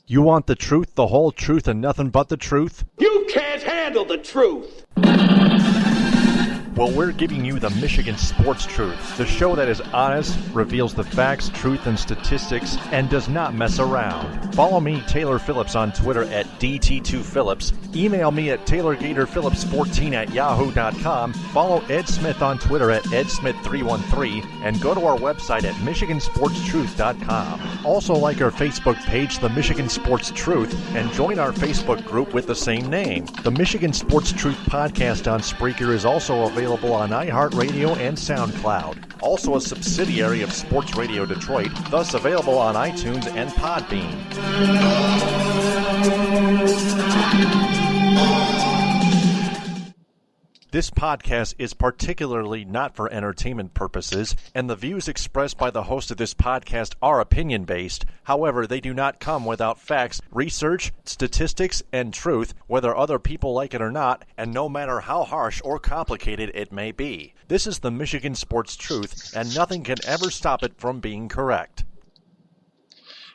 You want the truth, the whole truth, and nothing but the truth? You can't handle the truth! Well, we're giving you the Michigan Sports Truth, the show that is honest, reveals the facts, truth, and statistics, and does not mess around. Follow me, Taylor Phillips, on Twitter at DT2Phillips. Email me at TaylorGatorPhillips14@yahoo.com. Follow Ed Smith on Twitter at EdSmith313, and go to our website at MichiganSportsTruth.com. Also like our Facebook page, The Michigan Sports Truth, and join our Facebook group with the same name. The Michigan Sports Truth podcast on Spreaker is also available on iHeartRadio and SoundCloud. Also a subsidiary of Sports Radio Detroit, thus available on iTunes and Podbean. This podcast is particularly not for entertainment purposes, and the views expressed by the host of this podcast are opinion-based. However, they do not come without facts, research, statistics, and truth, whether other people like it or not, and no matter how harsh or complicated it may be. This is the Michigan Sports Truth, and nothing can ever stop it from being correct.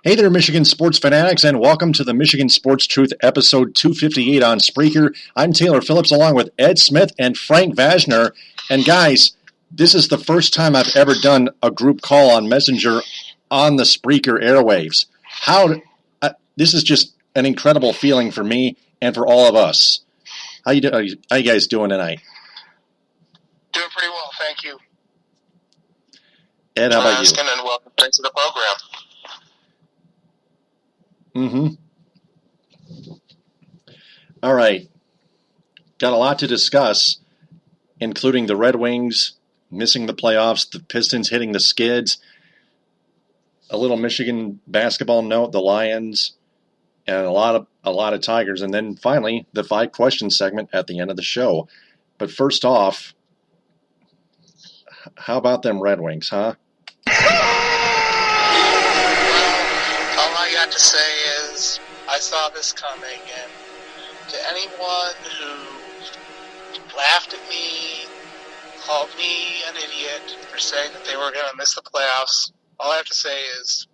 Hey there, Michigan sports fanatics, and welcome to the Michigan Sports Truth, episode 258 on Spreaker. I'm Taylor Phillips, along with Ed Smith and Frank Vashner. And guys, this is the first time I've ever done a group call on Messenger on the Spreaker airwaves. This is just an incredible feeling for me and for all of us. How you guys doing tonight? Doing pretty well, thank you. Ed, how about you? And welcome back to the program. All right. Got a lot to discuss, including the Red Wings missing the playoffs, the Pistons hitting the skids, a little Michigan basketball note, the Lions, and a lot of Tigers, and then finally the 5-question segment at the end of the show. But first off, how about them Red Wings, huh? All I got to say is I saw this coming, and to anyone who laughed at me, called me an idiot for saying that they were going to miss the playoffs, all I have to say is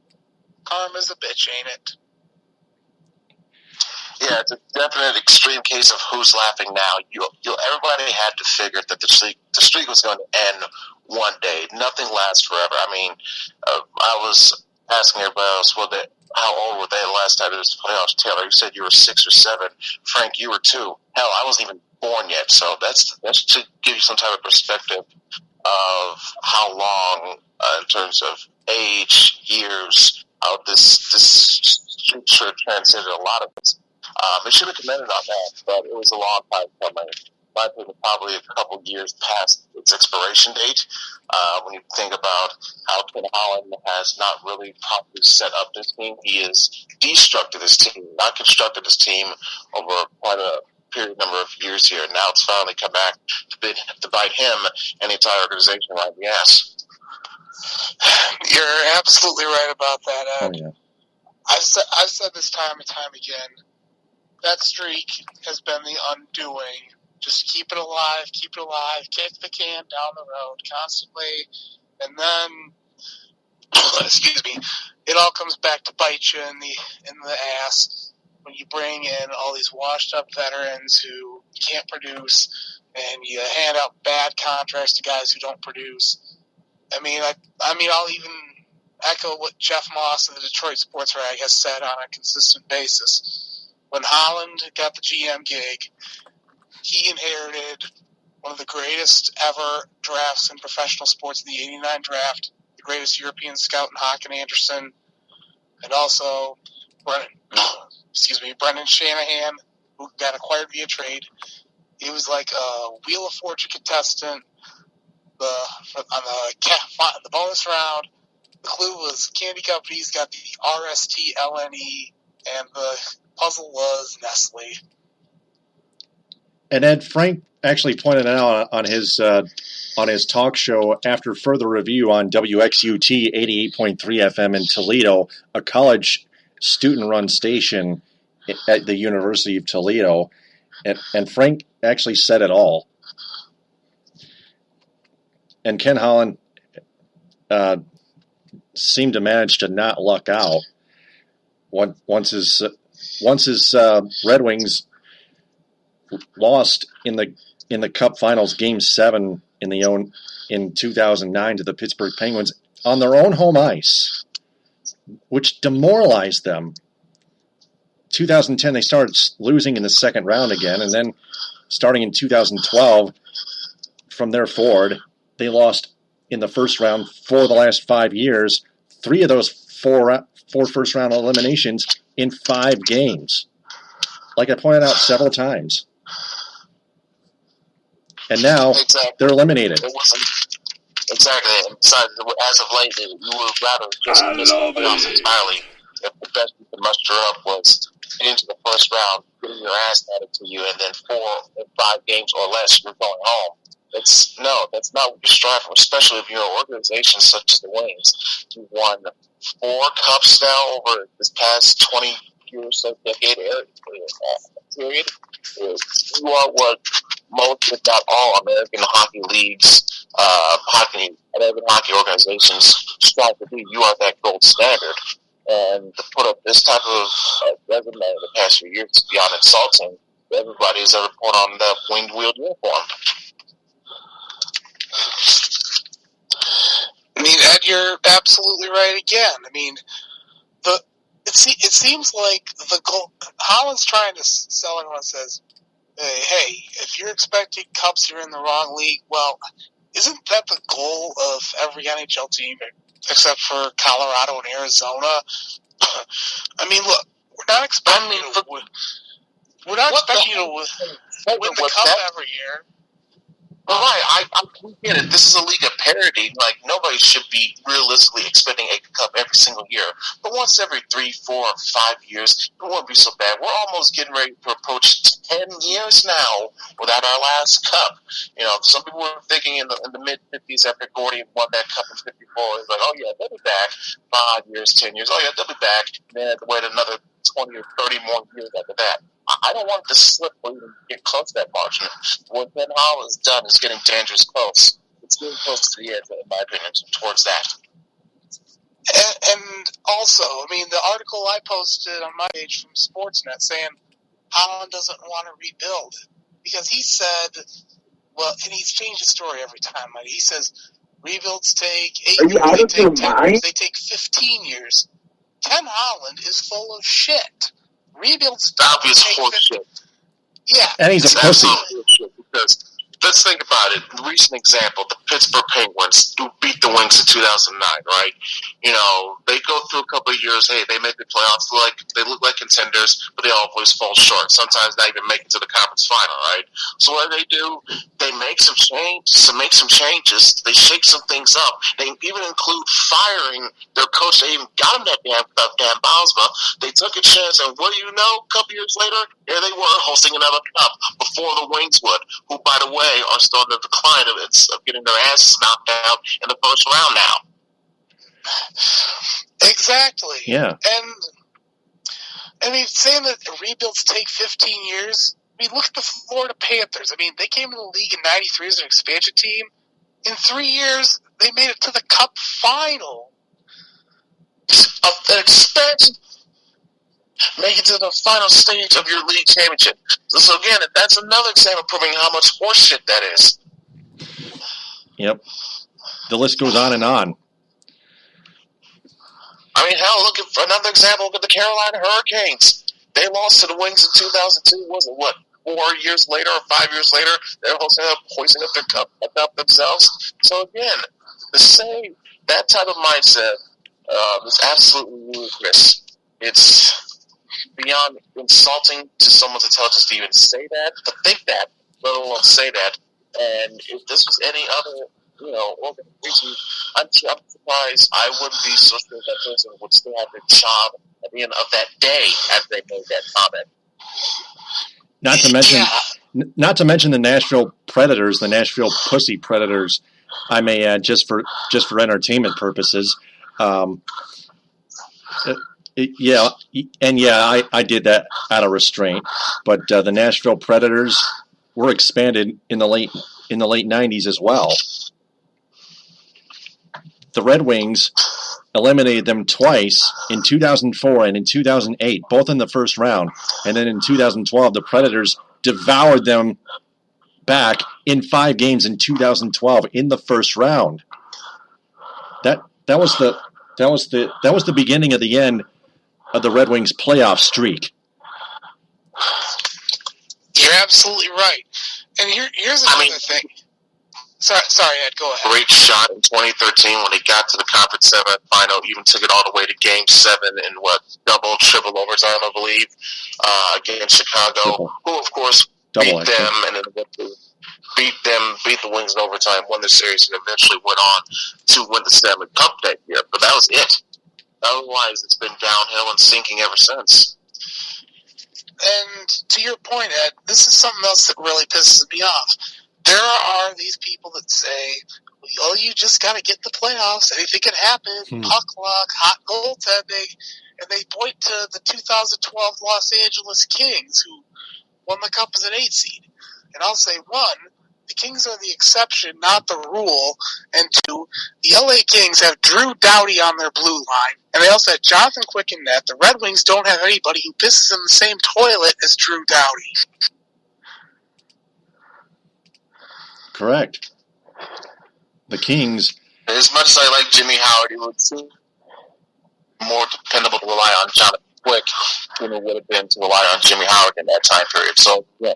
karma's a bitch, ain't it? Yeah, it's a definite extreme case of who's laughing now. Everybody had to figure that the streak was going to end one day. Nothing lasts forever. I mean, I was asking everybody else, how old were they the last time it was playoffs? Taylor, you said you were 6 or 7. Frank, you were 2. Hell, I wasn't even born yet. So that's to give you some type of perspective of how long, in terms of age, years, how this streak sure transcended a lot of us. It should have commended on that, but it was a long time coming. My opinion, probably a couple years past its expiration date. When you think about how Ken Holland has not really properly set up this team, he has destructed his team, not constructed his team over quite a period number of years here. Now it's finally come back to bite him and the entire organization right in the ass. You're absolutely right about that, Ed. Oh, yeah. I've said this time and time again. That streak has been the undoing. Just keep it alive, kick the can down the road constantly, and then, excuse me, it all comes back to bite you in the ass when you bring in all these washed-up veterans who can't produce, and you hand out bad contracts to guys who don't produce. I mean, I'll even echo what Jeff Moss of the Detroit Sports Rag has said on a consistent basis. When Holland got the GM gig, he inherited one of the greatest ever drafts in professional sports in the '89 draft, the greatest European scout in Hakan Anderson, and also Brendan Shanahan, who got acquired via trade. He was like a Wheel of Fortune contestant. On the bonus round, the clue was candy companies got the RSTLNE, and the puzzle was Nestle. And Ed, Frank actually pointed out on his talk show after further review on WXUT 88.3 FM in Toledo, a college student-run station at the University of Toledo, and Frank actually said it all. And Ken Holland seemed to manage to not luck out once his Red Wings lost in the Cup Finals, Game 7 in 2009 to the Pittsburgh Penguins on their own home ice, which demoralized them. 2010, they started losing in the second round again, and then starting in 2012, from there forward, they lost in the first round for the last 5 years. 3 of those four first-round eliminations in 5 games, like I pointed out several times. And now they're eliminated. Exactly. And besides, as of late, you would rather just miss the playoffs entirely if the best you could muster up was getting to the first round, getting your ass handed to you, and then 4 or 5 games or less, you're going home. That's not what you strive for, especially if you're an organization such as the Wings. You won 4 cups now over this past 20 years, so decade period. You are what most, if not all, American hockey leagues, American hockey organizations strive to be. You are that gold standard. And to put up this type of resume in the past few years is beyond insulting to everybody who's ever put on the winged wheeled uniform. I mean, Ed, you're absolutely right again. I mean, it seems like Holland's trying to sell everyone, says, hey, if you're expecting cups, you're in the wrong league. Well, isn't that the goal of every NHL team except for Colorado and Arizona? I mean, look, we're not expecting you to win the cup every year. All right, I get it. This is a league of parity. Like, nobody should be realistically expecting a cup every single year. But once every 3, 4, 5 years, it won't be so bad. We're almost getting ready to approach 10 years now without our last cup. You know, some people were thinking in the mid-50s after Gordy won that cup in 54. It's like, oh, yeah, they'll be back 5 years, 10 years. Oh, yeah, they'll be back. And then they have to wait another 20 or 30 more years after that. I don't want it to slip or even get close to that margin. What Ben Holland's done is getting dangerous close. It's getting close to the edge, in my opinion, towards that. And also, I mean, the article I posted on my page from Sportsnet saying Holland doesn't want to rebuild because he said, well, and he's changed his story every time. He says rebuilds take 8 years, they take 10 years, they take 15 years. Ken Holland is full of shit. Rebuilds obvious horseshit. Yeah. And he's a pussy. Because let's think about it. Recent example, the Pittsburgh Penguins who beat the Wings in 2009, right? You know, they go through a couple of years, hey, they make the playoffs, they look like contenders, but they always fall short. Sometimes not even make it to the conference final, right? So what do? They make some changes. They shake some things up. They even include firing their coach. They even got him that damn Bosma. They took a chance, and what do you know? A couple years later, here they were hosting another cup before the Wings would, who, by the way, are still in the decline of getting their asses knocked out in the first round now. Exactly. Yeah. And, I mean, saying that rebuilds take 15 years, I mean, look at the Florida Panthers. I mean, they came to the league in 93 as an expansion team. In 3 years, they made it to the Cup final. An expansion. Make it to the final stage of your league championship. So again, that's another example proving how much horseshit that is. Yep. The list goes on and on. I mean, hell, look at another example. Look at the Carolina Hurricanes. They lost to the Wings in 2002. Was it, 4 years later or 5 years later? They're hoisting up their cup themselves. So again, that type of mindset is absolutely ludicrous. It's beyond insulting to someone's intelligence to even say that, to think that, let alone say that. And if this was any other, organization, I'm surprised. I wouldn't be so sure that person would still have their job at the end of that day after they made that comment. Not to mention the Nashville Predators, the Nashville Pussy Predators. I may add, just for entertainment purposes. I did that out of restraint. But the Nashville Predators were expanded in the late 90s as well. The Red Wings eliminated them twice in 2004 and in 2008, both in the first round. And then in 2012, the Predators devoured them back in 5 games in 2012 in the first round. That was the beginning of the end of the Red Wings playoff streak. You're absolutely right. And here's another thing. Sorry, Ed, go ahead. Great shot in 2013 when he got to the Conference 7 final, even took it all the way to Game 7 in double, triple overtime, I believe, against Chicago, who, of course, beat them and then beat the Wings in overtime, won the series, and eventually went on to win the Stanley Cup that year. But that was it. Otherwise, it's been downhill and sinking ever since. And to your point, Ed, this is something else that really pisses me off. There are these people that say, "Oh, you just got to get the playoffs. Anything can happen. Puck luck, hot goaltending," and they point to the 2012 Los Angeles Kings, who won the Cup as an 8 seed. And I'll say, 1, the Kings are the exception, not the rule, and 2, the LA Kings have Drew Doughty on their blue line, and they also have Jonathan Quick in net. The Red Wings don't have anybody who pisses in the same toilet as Drew Doughty. Correct. The Kings. As much as I like Jimmy Howard, he would seem more dependable to rely on Jonathan Quick than it would have been to rely on Jimmy Howard in that time period. So, yeah,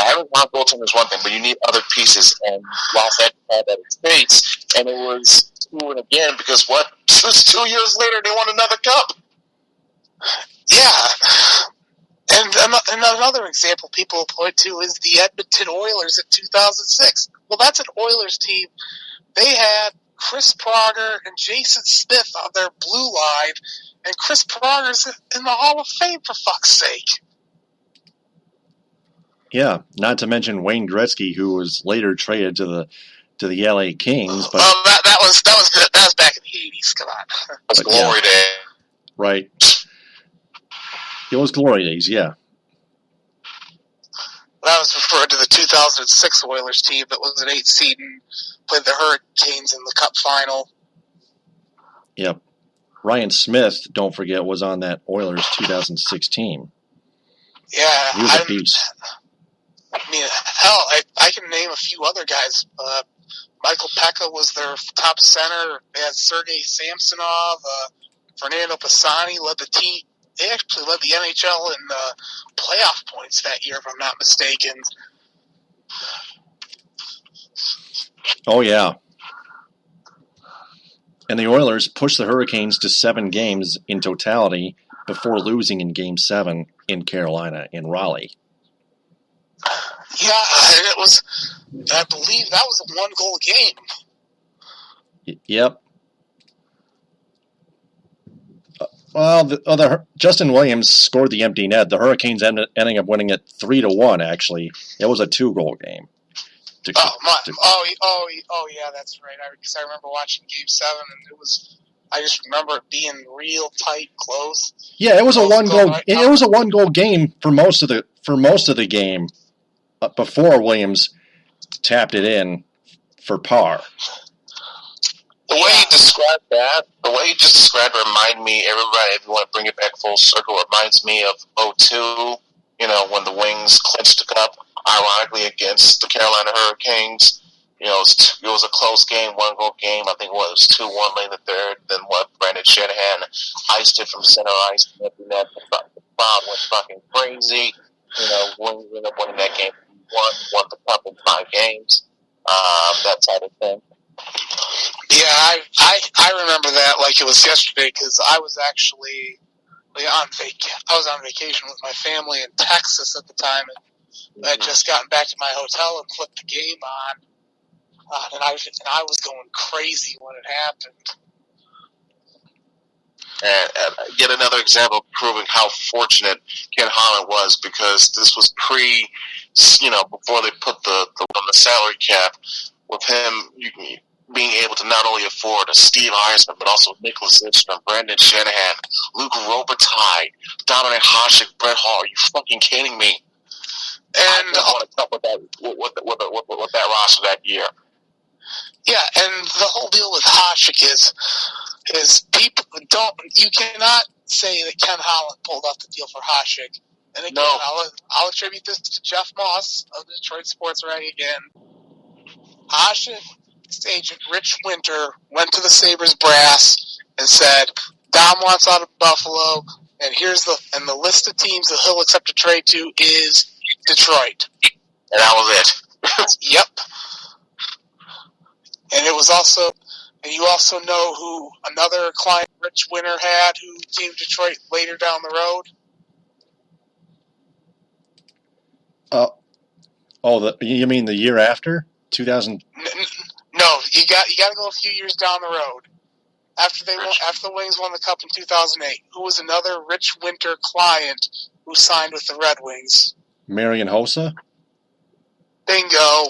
having hot goaltending is one thing, but you need other pieces. And Los Angeles had that in spades, and it was 2 again because just 2 years later they won another cup. Yeah. And another example people point to is the Edmonton Oilers in 2006. Well, that's an Oilers team. They had Chris Pronger and Jason Smith on their blue line, and Chris Pronger's in the Hall of Fame, for fuck's sake. Yeah, not to mention Wayne Gretzky, who was later traded to the LA Kings. But that was back in the 80s. Come on, that's glory day. Right. It was glory days, yeah. That was referred to the 2006 Oilers team that was an 8 seed and played the Hurricanes in the Cup final. Yep. Ryan Smith, don't forget, was on that Oilers 2006 team. Yeah. He was a beast. I mean, hell, I can name a few other guys. Michael Pekka was their top center. They had Sergei Samsonov. Fernando Pisani led the team. They actually led the NHL in playoff points that year, if I'm not mistaken. Oh, yeah. And the Oilers pushed the Hurricanes to 7 games in totality before losing in Game 7 in Carolina, in Raleigh. Yeah, it was. I believe that was a 1-goal game. Yep. Well, Justin Williams scored the empty net. The Hurricanes ending up winning it 3-1. Actually, it was a 2-goal game. Yeah, that's right. Because I remember watching Game 7, and it was. I just remember it being real tight, close. Yeah, it was a 1-goal. It was a 1-goal game for most of the game, before Williams tapped it in for par. The way you described that, the way you just described it reminded me, everybody, if you want to bring it back full circle, it reminds me of 2002, when the Wings clinched the cup, ironically, against the Carolina Hurricanes. It was a close game, 1-goal game. I think it was 2-1 late in the third. Then Brandon Shanahan iced it from center ice. The crowd went fucking crazy. Winning that game. Won the cup in 5 games. That type of thing. Yeah, I remember that like it was yesterday because I was actually on vacation with my family in Texas at the time, and I had just gotten back to my hotel and flipped the game on, and I was going crazy when it happened. And yet another example of proving how fortunate Ken Holland was, because this was before they put the on the salary cap. With him, being able to not only afford a Steve Eisman, but also Nicholas Lidstrom, Brandon Shanahan, Luke Robitaille, Dominic Hasek, Brett Hall. Are you fucking kidding me? And I want to talk with that roster that year. Yeah, and the whole deal with Hasek is people you cannot say that Ken Holland pulled off the deal for Hasek. And again, No. I'll attribute this to Jeff Moss of the Detroit Sports Radio again. Hasek's agent, Rich Winter, went to the Sabres brass and said, Dom wants out of Buffalo, and the list of teams that he'll accept a trade to is Detroit. And that was it. Yep. And it was also, and you also know who another client Rich Winter had who came to Detroit later down the road? You mean the year after 2000? No, you got to go a few years down the road. After the Wings won the Cup in 2008, who was another Rich Winter client who signed with the Red Wings? Marian Hossa? Bingo.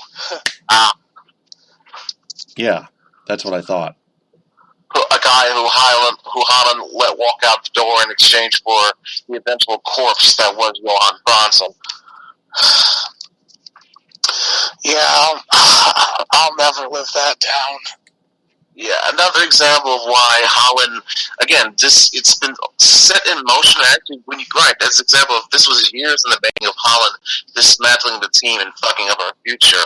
Yeah, that's what I thought. A guy who Holland let walk out the door in exchange for the eventual corpse that was Johan Franzen. Yeah, I'll never live that down. Yeah, another example of why Holland, again, it's been set in motion. Actually, that's an example of this was years in the making of Holland dismantling the team and fucking up our future.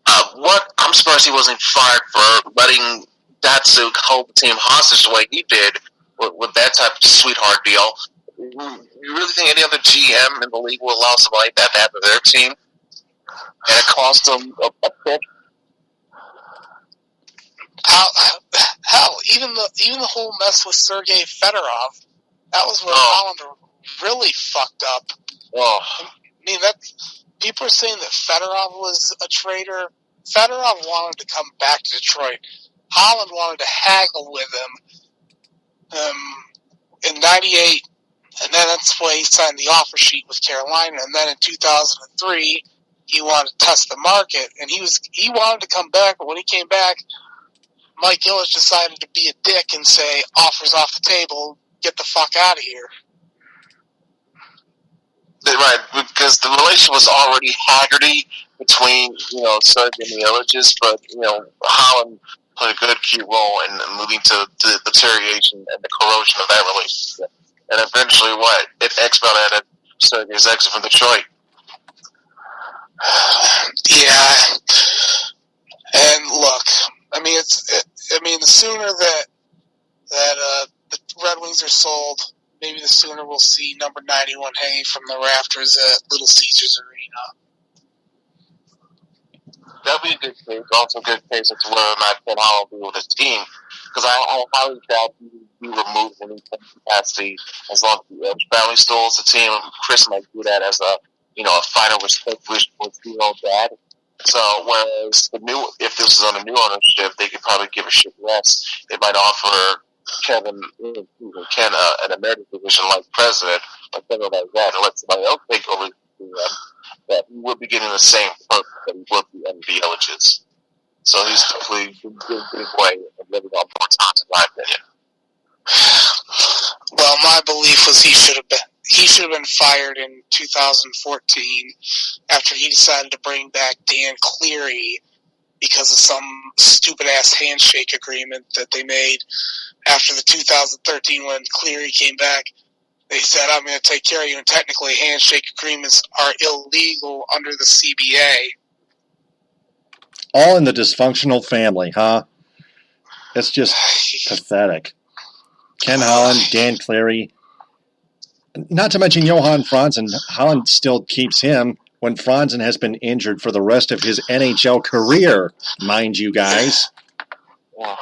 I'm surprised he wasn't fired for letting Datsuk hold the team hostage the way he did with that type of sweetheart deal. You really think any other GM in the league will allow something like that to happen to their team? And it cost them a pick? Hell, even the whole mess with Sergei Fedorov, that was where Holland really fucked up. Oh. I mean, people are saying that Fedorov was a traitor. Fedorov wanted to come back to Detroit. Holland wanted to haggle with him in '98, and then that's why he signed the offer sheet with Carolina. And then in 2003, he wanted to test the market, and he wanted to come back. But when he came back, Mike Ilitch decided to be a dick and say, offers off the table, get the fuck out of here. Right, because the relation was already haggardy between, Sergei and the Ilitches, but, Holland played a good, cute role in moving to the deterioration and the corrosion of that relationship. And eventually, it expedited Sergei's exit from Detroit. Yeah. And look, the sooner that the Red Wings are sold, maybe the sooner we'll see number 91 hanging from the rafters at Little Caesars Arena. That'll be a good case. Also a good case as to whether or not Ken Holland will be with his team. Because I highly doubt he will be removed in any capacity as long as the Edge family still owns the team. Chris might do that as a final respect wish towards the old dad. So, whereas if this is on a new ownership, they could probably give a shit less. They might offer Ken an emeritus position like president, or something like that, and let somebody else take over the that he would be getting the same perk that he would be under the Ilitches. So he's definitely getting away and living on more time, in my opinion. Well, my belief was he should have been fired in 2014 after he decided to bring back Dan Cleary because of some stupid-ass handshake agreement that they made after the 2013 when Cleary came back. They said, I'm going to take care of you, and technically handshake agreements are illegal under the CBA. All in the dysfunctional family, huh? It's just pathetic. Ken Holland, Dan Cleary, not to mention Johan Franzen. Holland still keeps him when Franzen has been injured for the rest of his NHL career, mind you guys. Look,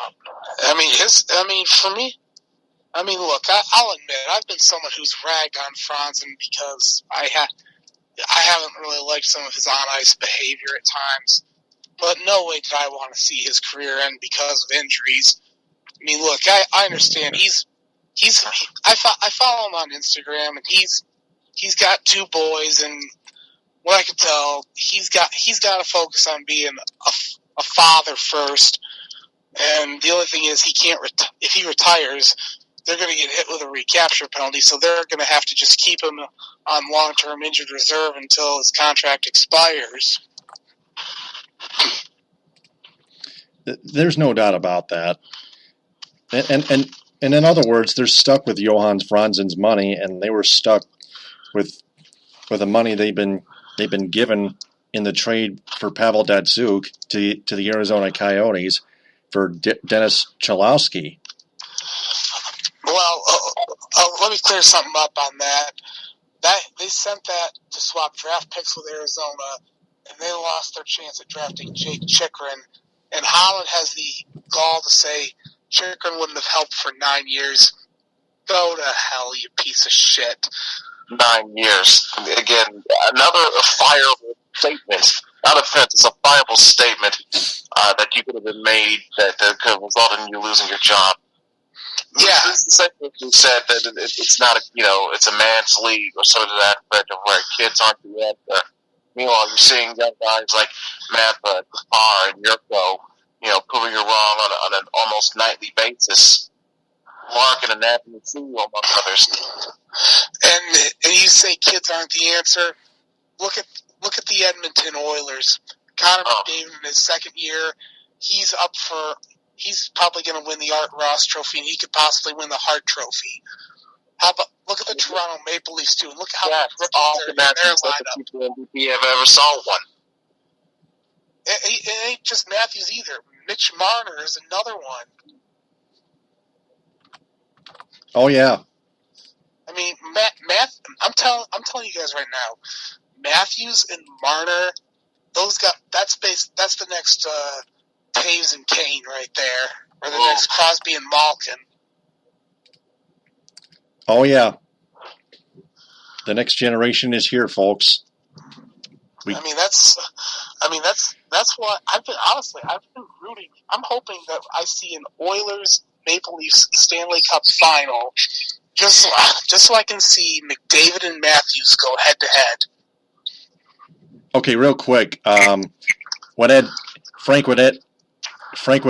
I'll admit, I've been someone who's ragged on Franzen because I haven't really liked some of his on-ice behavior at times. But no way did I want to see his career end because of injuries. I mean, look, I understand I follow him on Instagram, and he's got 2 boys, and what I can tell, he's got to focus on being a father first. And the only thing is, he can't. If he retires, they're going to get hit with a recapture penalty, so they're going to have to just keep him on long-term injured reserve until his contract expires. There's no doubt about that. And in other words, they're stuck with Johan Franzen's money, and they were stuck with the money they've been given in the trade for Pavel Datsyuk to the Arizona Coyotes for Dennis Cholowski. Well, let me clear something up on that. They sent that to swap draft picks with Arizona, and they lost their chance at drafting Jake Chychrun. And Holland has the gall to say Chychrun wouldn't have helped for 9 years. Go to hell, you piece of shit. 9 years. Again, another fireable statement. Not offense, it's a fireable statement that you could have been made that could have resulted in you losing your job. Yeah. This is who said that it's not it's a man's league or something to that effect of where kids aren't the answer. Meanwhile, you're seeing young guys like Matha, Kaspar, and Yurko, proving you're wrong on an almost nightly basis. Larkin and Anthony Sue, among others. And you say kids aren't the answer. Look at the Edmonton Oilers. Connor McDavid in his second year, he's probably going to win the Art Ross Trophy, and he could possibly win the Hart Trophy. How about look at the Toronto Maple Leafs too, and look at how many rookies are in their lineup. The MVP have ever saw one. It ain't just Matthews either. Mitch Marner is another one. Oh yeah. I mean, I'm telling you guys right now, Matthews and Marner, those guys. That's the next Taves and Kane right there, or the next Crosby and Malkin. Oh yeah. The next generation is here, folks. That's what I've been rooting. I'm hoping that I see an Oilers Maple Leafs Stanley Cup final, just so I can see McDavid and Matthews go head to head. Okay, real quick. When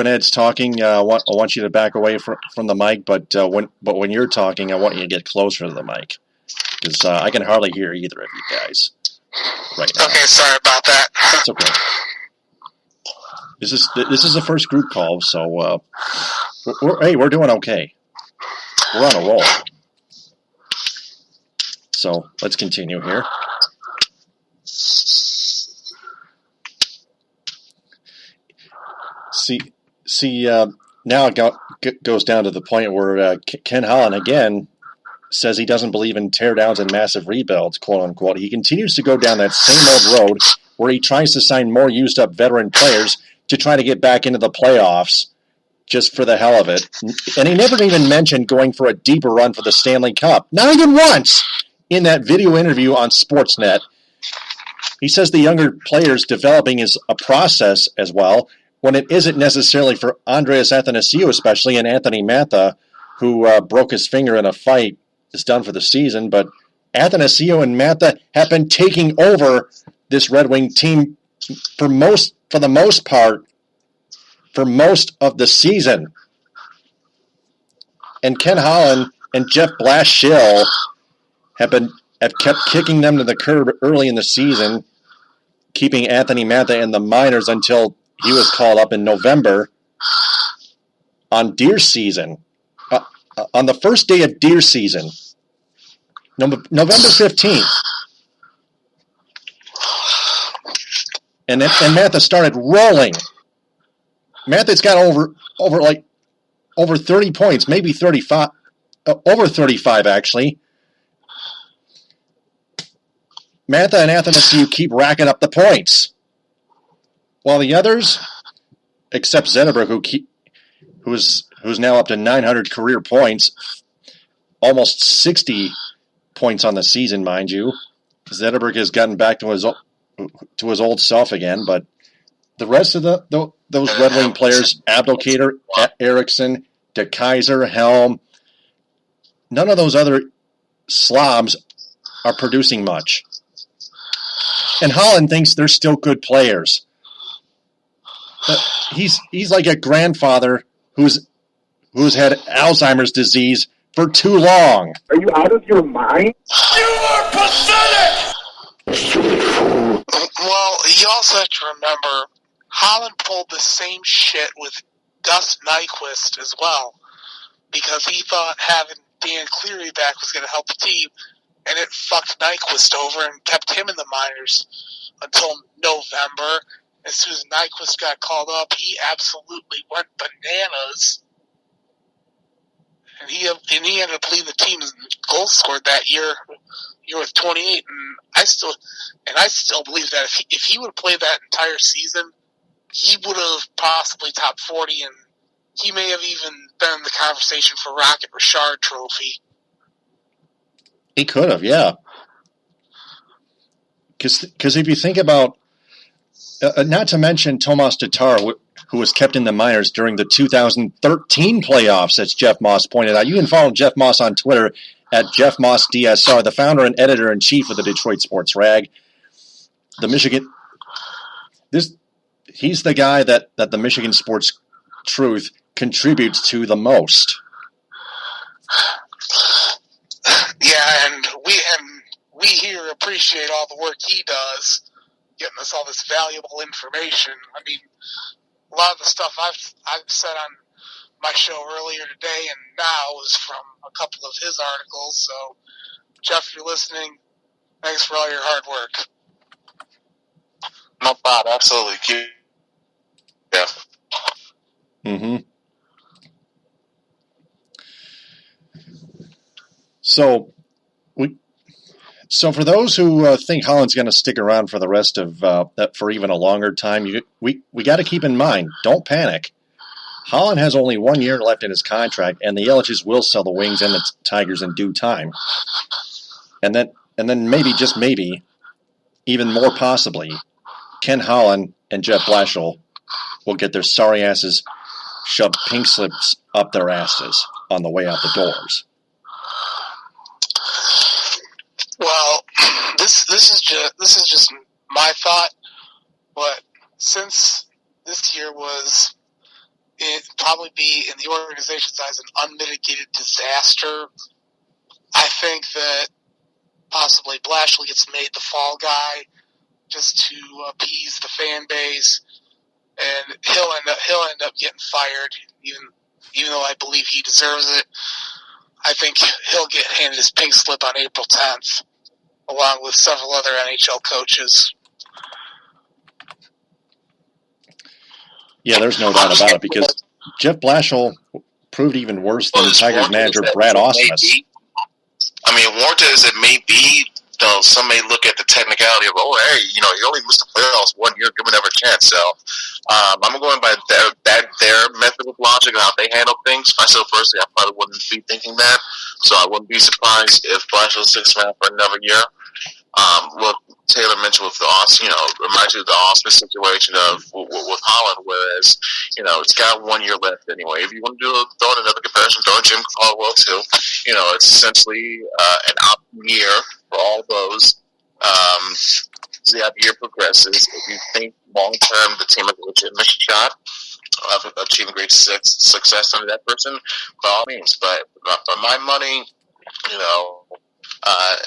Ed's talking, I want you to back away from the mic. But when you're talking, I want you to get closer to the mic because I can hardly hear either of you guys right now. Okay, sorry about that. It's okay. This is the first group call, so we're doing okay. We're on a roll. So let's continue here. See. Now it goes down to the point where Ken Holland again says he doesn't believe in teardowns and massive rebuilds, quote unquote. He continues to go down that same old road where he tries to sign more used-up veteran players to try to get back into the playoffs just for the hell of it. And he never even mentioned going for a deeper run for the Stanley Cup. Not even once in that video interview on Sportsnet. He says the younger players developing is a process as well, when it isn't necessarily for Andreas Athanasiou especially, and Anthony Matha, who broke his finger in a fight, is done for the season. But Athanasiou and Matha have been taking over this Red Wing team for the most part for most of the season. And Ken Holland and Jeff Blashill have kept kicking them to the curb early in the season, keeping Anthony Matha in the minors until he was called up in November on deer season. On the first day of deer season, November 15th. And Matha started rolling. Matha's got over 30 points, maybe 35, over 35 actually. Matha and Athanasiou keep racking up the points, while the others, except Zetterberg, who's now up to 900 career points, almost 60 points on the season, mind you. Zetterberg has gotten back to his old self again, but the rest of those Red Wing players, Abdelkader, Eriksson, DeKaiser, Helm, none of those other slobs are producing much. And Holland thinks they're still good players. But he's like a grandfather who's had Alzheimer's disease for too long. Are you out of your mind? You are pathetic! Well, you also have to remember Holland pulled the same shit with Gus Nyquist as well, because he thought having Dan Cleary back was going to help the team, and it fucked Nyquist over and kept him in the minors until November. As soon as Nyquist got called up, he absolutely went bananas. And he ended up leading the team in goals scored that year with 28. And I still believe that if he would have played that entire season, he would have possibly top 40, and he may have even been in the conversation for Rocket Richard Trophy. He could have, yeah. Because if you think about, not to mention Tomas Tatar, who was kept in the minors during the 2013 playoffs, as Jeff Moss pointed out. You can follow Jeff Moss on Twitter at Jeff Moss DSR, the founder and editor-in-chief of the Detroit Sports Rag. He's the guy that the Michigan Sports Truth contributes to the most. Yeah, and we here appreciate all the work he does, getting us all this valuable information. I mean, a lot of the stuff I've said on my show earlier today and now is from a couple of his articles. So, Jeff, if you're listening, thanks for all your hard work. No problem. Absolutely. Yeah. Mm-hmm. So for those who think Holland's going to stick around for the rest of for even a longer time, we got to keep in mind, don't panic. Holland has only 1 year left in his contract, and the Elitches will sell the Wings and the Tigers in due time. And then maybe, just maybe, even more possibly, Ken Holland and Jeff Blashill will get their sorry asses shoved pink slips up their asses on the way out the doors. Well, this is just my thought, but since this year was probably be in the organization's eyes an unmitigated disaster, I think that possibly Blashill gets made the fall guy just to appease the fan base, and he'll end up getting fired, even though I believe he deserves it. I think he'll get handed his pink slip on April 10th, along with several other NHL coaches. Yeah, there's no doubt about it, because Jeff Blashill proved even worse than Tigers manager Brad Ausmus. I mean, warranted as it may be, some may look at the technicality of, he only missed the playoffs 1 year, give him another chance. So I'm going by their method of logic and how they handle things. Myself personally, I probably wouldn't be thinking that. So I wouldn't be surprised if Blashill sticks around for another year. What Taylor mentioned with the Austin, reminds you of the Austin situation with Holland, whereas, it's got 1 year left anyway. If you want to throw in another comparison, throw in Jim Caldwell too. It's essentially an up year for all those. As the year progresses, if you think long term the team has a legitimate shot of achieving great success under that person, by all means. But for my money,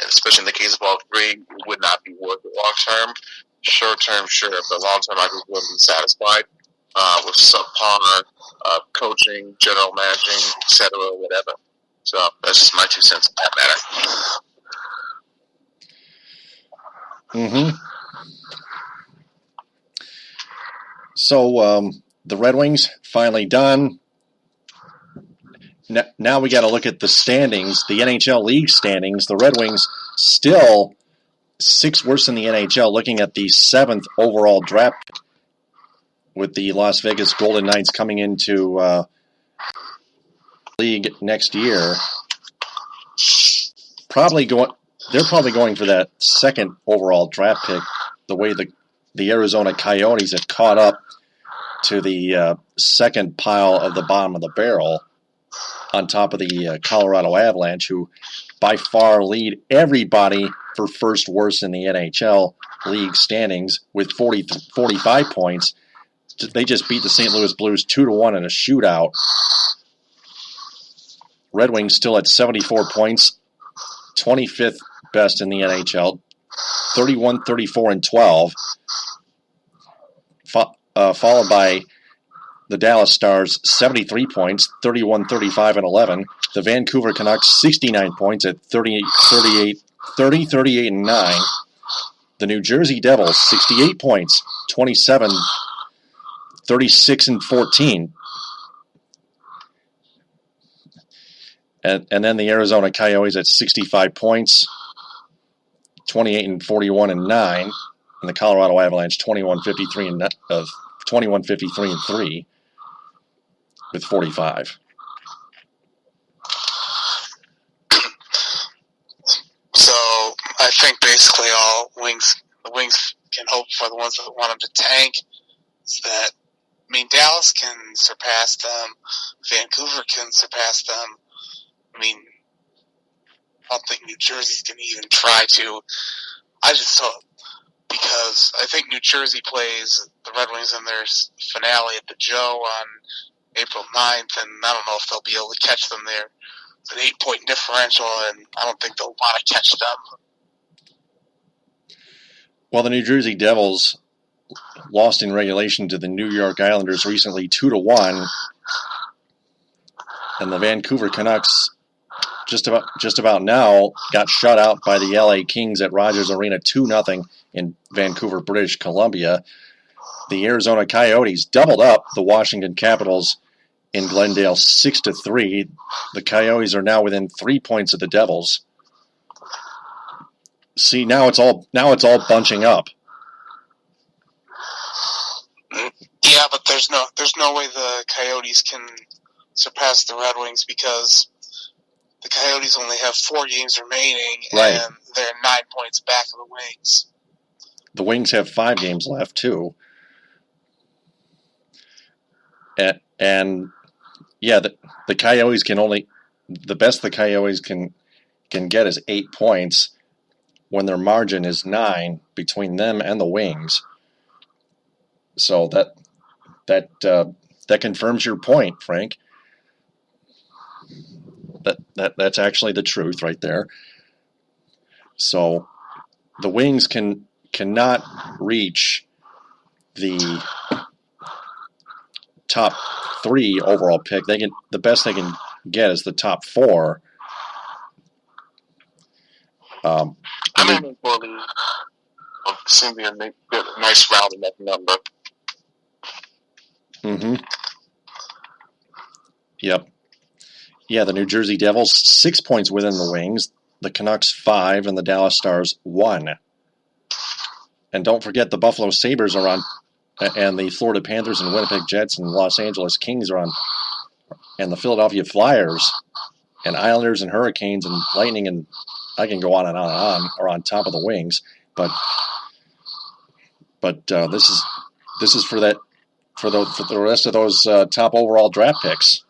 especially in the case of all three, it would not be worth it long term. Short term, sure, but long term, I just wouldn't be satisfied with subpar coaching, general managing, etc., whatever. So that's just my 2 cents on that matter. Mm-hmm. So the Red Wings finally done. Now we got to look at the standings, the NHL league standings. The Red Wings still 6th worst in the NHL, looking at the 7th overall draft pick, with the Las Vegas Golden Knights coming into league next year. They're probably going for that 2nd overall draft pick, the way the Arizona Coyotes have caught up to the 2nd pile of the bottom of the barrel, on top of the Colorado Avalanche, who by far lead everybody for 1st worst in the NHL league standings with 45 points. They just beat the St. Louis Blues 2-1 in a shootout. Red Wings still at 74 points, 25th best in the NHL, 31, 34, and 12. followed by the Dallas Stars, 73 points, 31-35 and 11. The Vancouver Canucks, 69 points at 38 and 9. The New Jersey Devils, 68 points, 27, 36 and 14. And then the Arizona Coyotes at 65 points, 28 and 41 and 9. And the Colorado Avalanche, 21-53 and 3 with 45. So I think basically all the Wings can hope for, the ones that want them to tank, is that, I mean, Dallas can surpass them, Vancouver can surpass them. I mean, I don't think New Jersey's going to even try to. I just hope, because I think New Jersey plays the Red Wings in their finale at the Joe on April 9th, and I don't know if they'll be able to catch them there. It's an 8-point differential, and I don't think they'll want to catch them. Well, the New Jersey Devils lost in regulation to the New York Islanders recently 2-1, and the Vancouver Canucks just about now got shut out by the LA Kings at Rogers Arena 2-0 in Vancouver, British Columbia. The Arizona Coyotes doubled up the Washington Capitals in Glendale 6-3. The Coyotes are now within 3 points of the Devils. See, now it's all bunching up. Yeah, but there's no way the Coyotes can surpass the Red Wings, because the Coyotes only have 4 games remaining, right, and they're 9 points back of the Wings. The Wings have 5 games left too. And yeah, the Coyotes can only, the best the Coyotes can get is 8 points when their margin is 9 between them and the Wings. So that confirms your point, Frank. That's actually the truth right there. So the Wings cannot reach the top 3 overall pick. The best they can get is the top 4. Seem to be a nice rounding up number. Mm-hmm. Yep. Yeah, the New Jersey Devils 6 points within the Wings, the Canucks 5, and the Dallas Stars 1. And don't forget the Buffalo Sabres are on, and the Florida Panthers and Winnipeg Jets and Los Angeles Kings are on, and the Philadelphia Flyers and Islanders and Hurricanes and Lightning, and I can go on and on and on, are on top of the Wings. But this is for the rest of those top overall draft picks.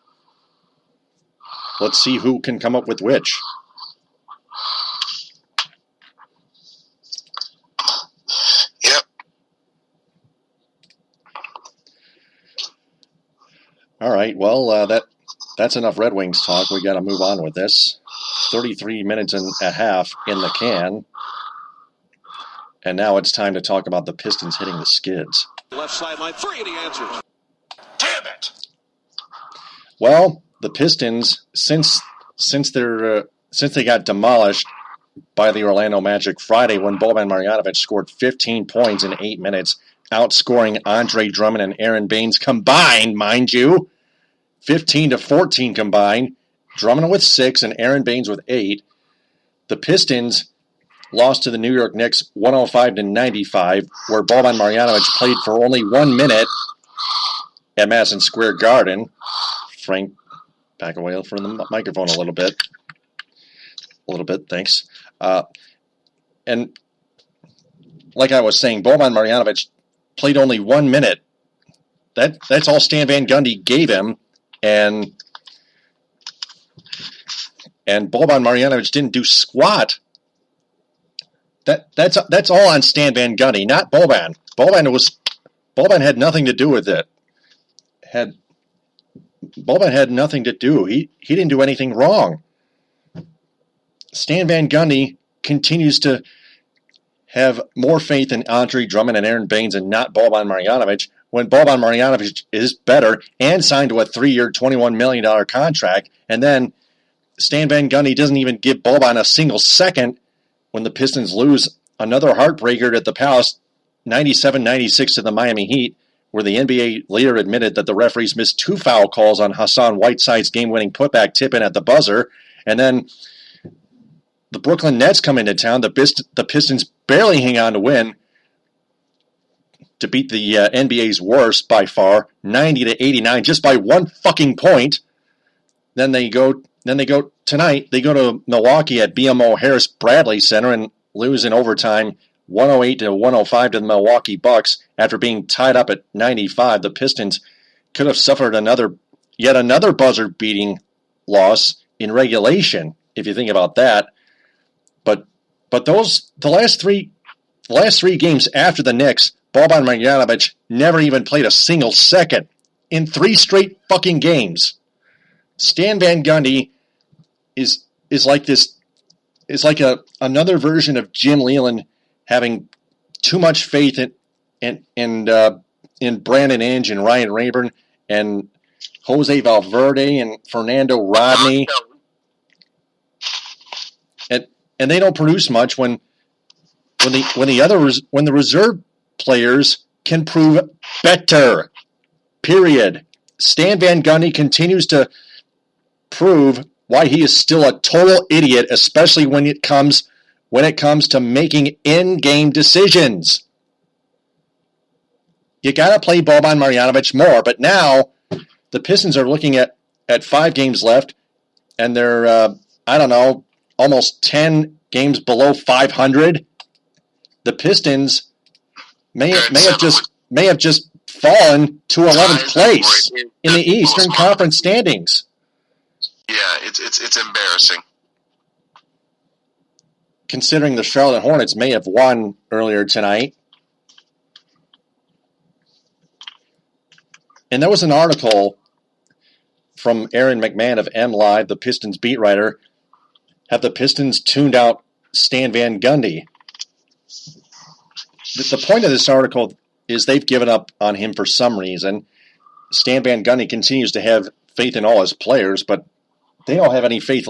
Let's see who can come up with which. Yep. All right. Well, that's enough Red Wings talk. We got to move on with this. 33 minutes and a half in the can. And now it's time to talk about the Pistons hitting the skids. Left sideline 3, and he answers. Damn it! Well, the Pistons, since they got demolished by the Orlando Magic Friday when Boban Marjanovic scored 15 points in 8 minutes, outscoring Andre Drummond and Aaron Baines combined, mind you, 15-14 combined, Drummond with 6 and Aaron Baines with 8. The Pistons lost to the New York Knicks 105-95, where Boban Marjanovic played for only 1 minute at Madison Square Garden. Frank, back away from the microphone a little bit. Thanks. And like I was saying, Boban Marjanovic played only 1 minute. That's all Stan Van Gundy gave him, and Boban Marjanovic didn't do squat. That's all on Stan Van Gundy, not Boban. Boban had nothing to do with it. Boban had nothing to do. He didn't do anything wrong. Stan Van Gundy continues to have more faith in Andre Drummond and Aaron Baines and not Boban Marjanovic when Boban Marjanovic is better and signed to a 3-year, $21 million contract. And then Stan Van Gundy doesn't even give Boban a single second when the Pistons lose another heartbreaker at the Palace, 97-96 to the Miami Heat, where the NBA leader admitted that the referees missed 2 foul calls on Hassan Whiteside's game-winning putback tip-in at the buzzer. And then the Brooklyn Nets come into town. The Pistons barely hang on to win, to beat the NBA's worst by far, 90-89, just by 1 fucking point. Then they go tonight. They go to Milwaukee at BMO Harris Bradley Center and lose in overtime, 108-105 to the Milwaukee Bucks after being tied up at 95. The Pistons could have suffered yet another buzzer-beating loss in regulation, if you think about that. But the last three games after the Knicks, Boban Marjanovic never even played a single second in 3 straight fucking games. Stan Van Gundy is like this. Is like another version of Jim Leland having too much faith in Brandon Inge and Ryan Rayburn and Jose Valverde and Fernando Rodney, and they don't produce much when the reserve players can prove better. Period. Stan Van Gundy continues to prove why he is still a total idiot, especially when it comes to making in-game decisions. You got to play Boban Marjanovic more, but now the Pistons are looking at 5 games left, and they're almost 10 games below 500. The Pistons may have just fallen to 11th place in the Eastern Conference standings. Yeah, it's embarrassing. Considering the Charlotte Hornets may have won earlier tonight. And there was an article from Aaron McMahon of MLive, the Pistons beat writer. Have the Pistons tuned out Stan Van Gundy? The point of this article is they've given up on him for some reason. Stan Van Gundy continues to have faith in all his players, but they don't have any faith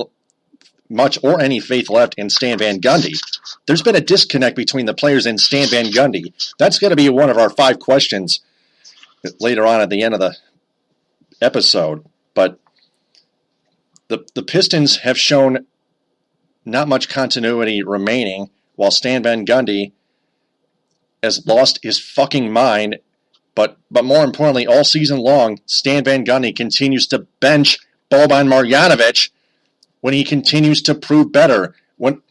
left in Stan Van Gundy. There's been a disconnect between the players and Stan Van Gundy. That's going to be one of our 5 questions later on at the end of the episode. But the Pistons have shown not much continuity remaining, while Stan Van Gundy has lost his fucking mind. But more importantly, all season long, Stan Van Gundy continues to bench Boban Marjanovic when he continues to prove better. When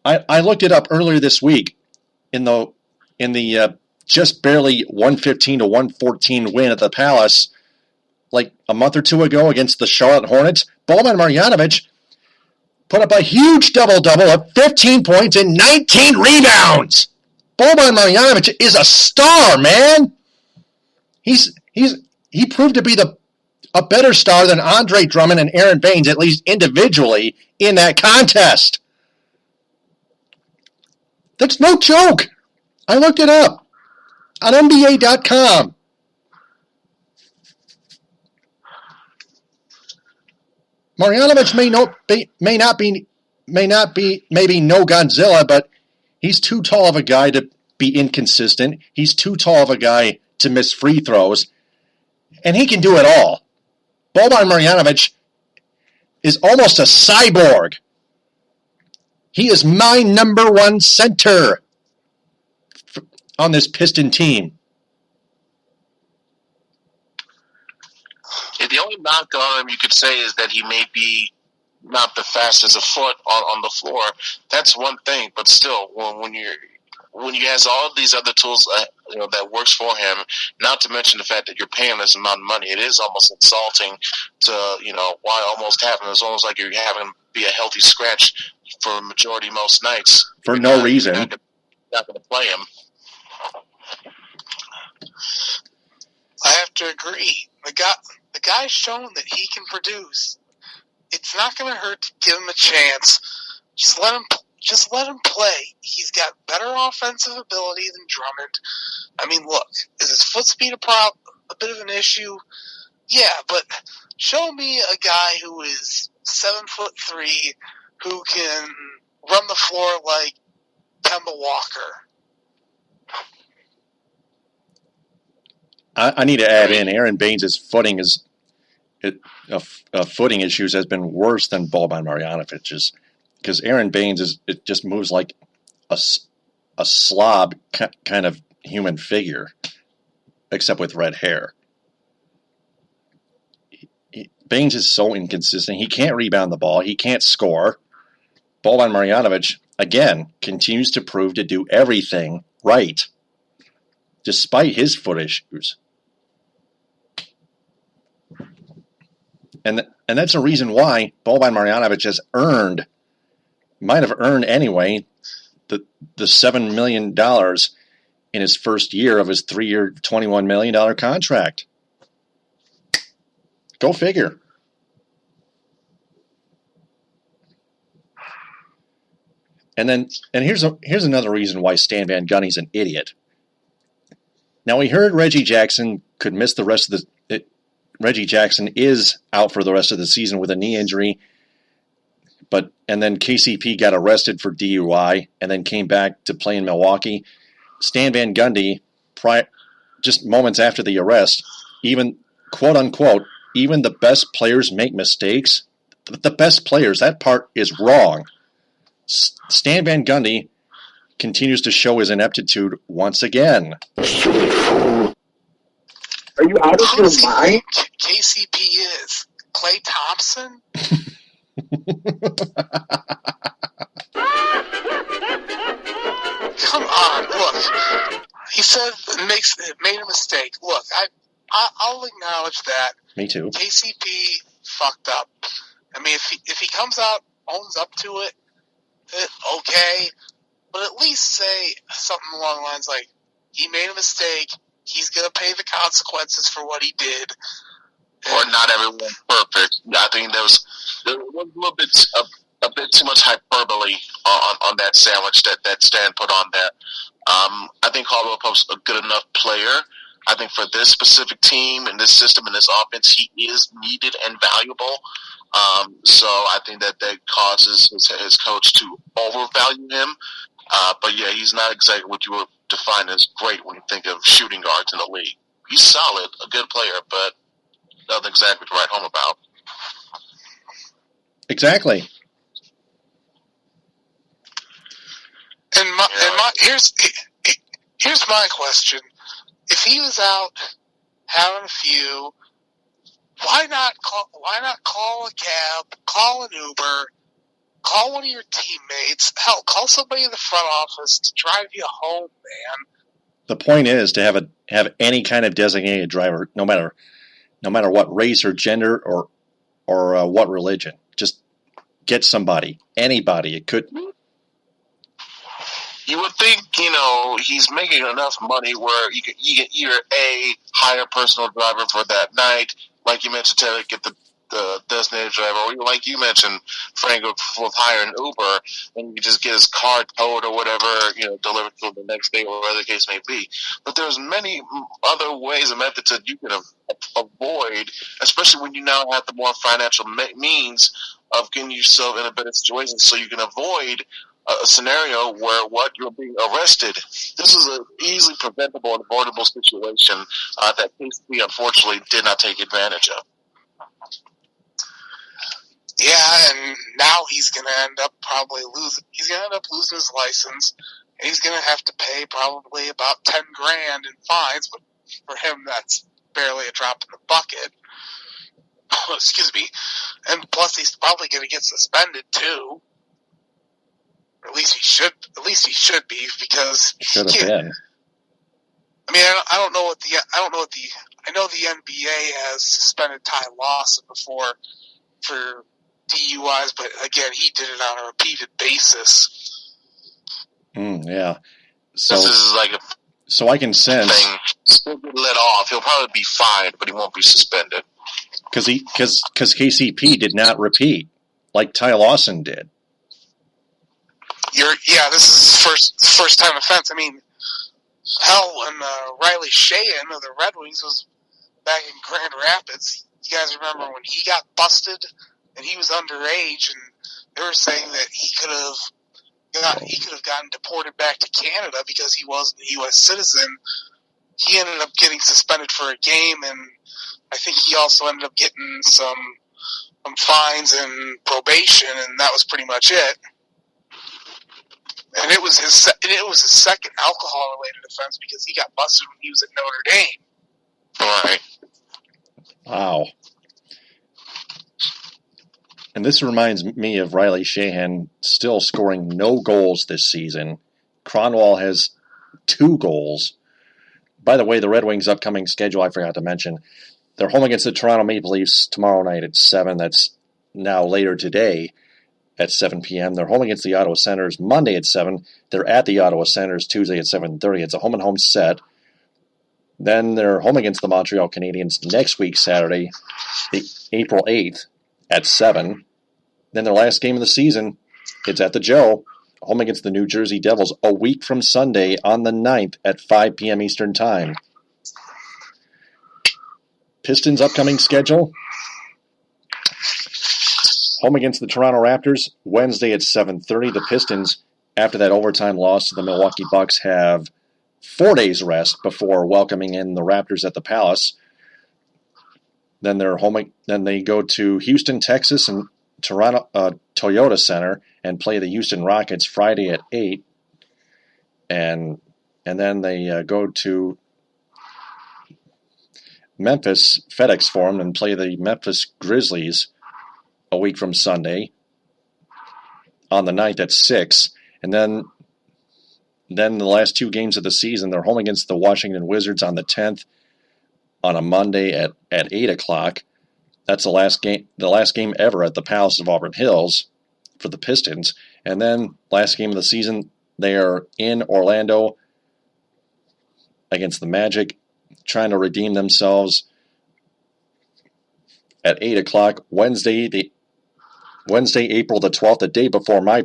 I looked it up earlier this week in the just barely 115-114 win at the Palace, like a month or 2 ago against the Charlotte Hornets, Boban Marjanovic put up a huge double-double of 15 points and 19 rebounds. Boban Marjanovic is a star, man. He proved to be a better star than Andre Drummond and Aaron Baines, at least individually, in that contest. That's no joke. I looked it up on NBA.com. Marjanovic may not be maybe no Godzilla, but he's too tall of a guy to be inconsistent. He's too tall of a guy to miss free throws, and he can do it all. Boban Marjanovic is almost a cyborg. He is my number 1 center on this Piston team. Yeah, the only knock on him you could say is that he may be not the fastest of foot on the floor. That's one thing, but still, when he has all these other tools that works for him, not to mention the fact that you're paying this amount of money, it is almost insulting to, why almost have him. It's almost like you're having him be a healthy scratch for a majority most nights. For no reason. You're not going to play him. I have to agree. The guy's shown that he can produce. It's not going to hurt to give him a chance. Just let him play. He's got better better offensive ability than Drummond. I mean, look, is his foot speed a bit of an issue? Yeah, but show me a guy who is 7'3", who can run the floor like Kemba Walker. I need to add in Aaron Baines' footing footing issues has been worse than Boban Marjanovic's, because Aaron Baines it just moves like a slob kind of human figure, except with red hair. Baines is so inconsistent. He can't rebound the ball. He can't score. Boban Marjanovic, again, continues to prove to do everything right, despite his foot issues. And that's a reason why Boban Marjanovic has might have earned anyway, the $7 million in his first year of his 3-year, $21 million contract. Go figure. And here's another reason why Stan Van Gundy's an idiot. Now, we heard Reggie Jackson could miss the rest of the. Reggie Jackson is out for the rest of the season with a knee injury, and then KCP got arrested for DUI and then came back to play in Milwaukee. Stan Van Gundy, just moments after the arrest, even quote unquote, even the best players make mistakes. The best players, that part is wrong. Stan Van Gundy continues to show his ineptitude once again. Are you out of your mind? KCP is Klay Thompson? Come on, look. He said made a mistake. Look, I'll acknowledge that. Me too. KCP fucked up. I mean, if he comes out, owns up to it, okay. But at least say something along the lines like, he made a mistake. He's going to pay the consequences for what he did. Or not everyone's perfect. I think there was a little bit a bit too much hyperbole on that sandwich that Stan put on there. I think Caldwell Pope's a good enough player. I think for this specific team and this system and this offense, he is needed and valuable. So I think that causes his coach to overvalue him. But yeah, he's not exactly what you would define as great when you think of shooting guards in the league. He's solid, a good player, but nothing exactly to write home about. Exactly. Here's my question: if he was out having a few, why not call a cab, call an Uber, call one of your teammates? Hell, call somebody in the front office to drive you home, man. The point is to have any kind of designated driver, no matter what race or gender or what religion. Just get somebody, anybody. It could. You would think, he's making enough money where you can either A, hire a personal driver for that night, like you mentioned, Taylor, get the designated driver, or like you mentioned, Frank, with hire an Uber, and you just get his car towed or whatever, delivered to him the next day, or whatever the case may be. But there's many other ways and methods that you can avoid, especially when you now have the more financial means of getting yourself in a better situation, so you can avoid a scenario where you're being arrested. This is an easily preventable and avoidable situation that KCP unfortunately did not take advantage of. Yeah, and now he's going to end up losing his license, and he's going to have to pay probably about $10,000 in fines, but for him that's barely a drop in the bucket. Excuse me. And plus he's probably going to get suspended too. Or at least he should be, because Should have been. I mean, I know the NBA has suspended Ty Lawson before for DUIs, but again, he did it on a repeated basis. Yeah. So this is like so I can sense thing. Still get let off. He'll probably be fined, but he won't be suspended. because KCP did not repeat like Ty Lawson did. This is his first time offense. I mean, hell, when Riley Sheehan of the Red Wings was back in Grand Rapids, you guys remember when he got busted and he was underage, and they were saying that he could have gotten deported back to Canada because he wasn't a U.S. citizen. He ended up getting suspended for a game, and I think he also ended up getting some fines and probation, and that was pretty much it. And it was his second alcohol-related offense because he got busted when he was at Notre Dame. All right. Wow. And this reminds me of Riley Sheehan still scoring no goals this season. Cronwall has 2 goals. By the way, the Red Wings' upcoming schedule, I forgot to mention, they're home against the Toronto Maple Leafs tomorrow night at 7. That's now later today at 7 p.m. They're home against the Ottawa Senators Monday at 7. They're at the Ottawa Senators Tuesday at 7:30. It's a home-and-home set. Then they're home against the Montreal Canadiens next week, Saturday, April 8th at 7. Then their last game of the season, it's at the Joe, home against the New Jersey Devils a week from Sunday on the 9th at 5 p.m. Eastern Time. Pistons' upcoming schedule, home against the Toronto Raptors Wednesday at 7:30. The Pistons, after that overtime loss to the Milwaukee Bucks, have 4 days rest before welcoming in the Raptors at the Palace. Then they go to Houston, Texas, and Toronto Toyota Center and play the Houston Rockets Friday at 8. And then they go to Memphis FedEx Forum and play the Memphis Grizzlies a week from Sunday on the 9th at 6. And then the last 2 games of the season, they're home against the Washington Wizards on the 10th on a Monday at 8 o'clock. That's the last game ever at the Palace of Auburn Hills for the Pistons. And then last game of the season, they are in Orlando against the Magic, trying to redeem themselves at 8 o'clock Wednesday, April the 12th, the day before my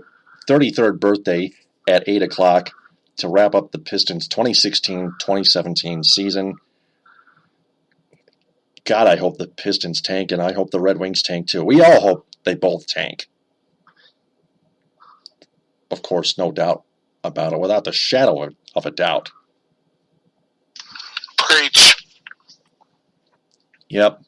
33rd birthday, at 8 o'clock to wrap up the Pistons' 2016-2017 season. God, I hope the Pistons tank, and I hope the Red Wings tank too. We all hope they both tank. Of course, no doubt about it, without the shadow of a doubt. Preach. Yep.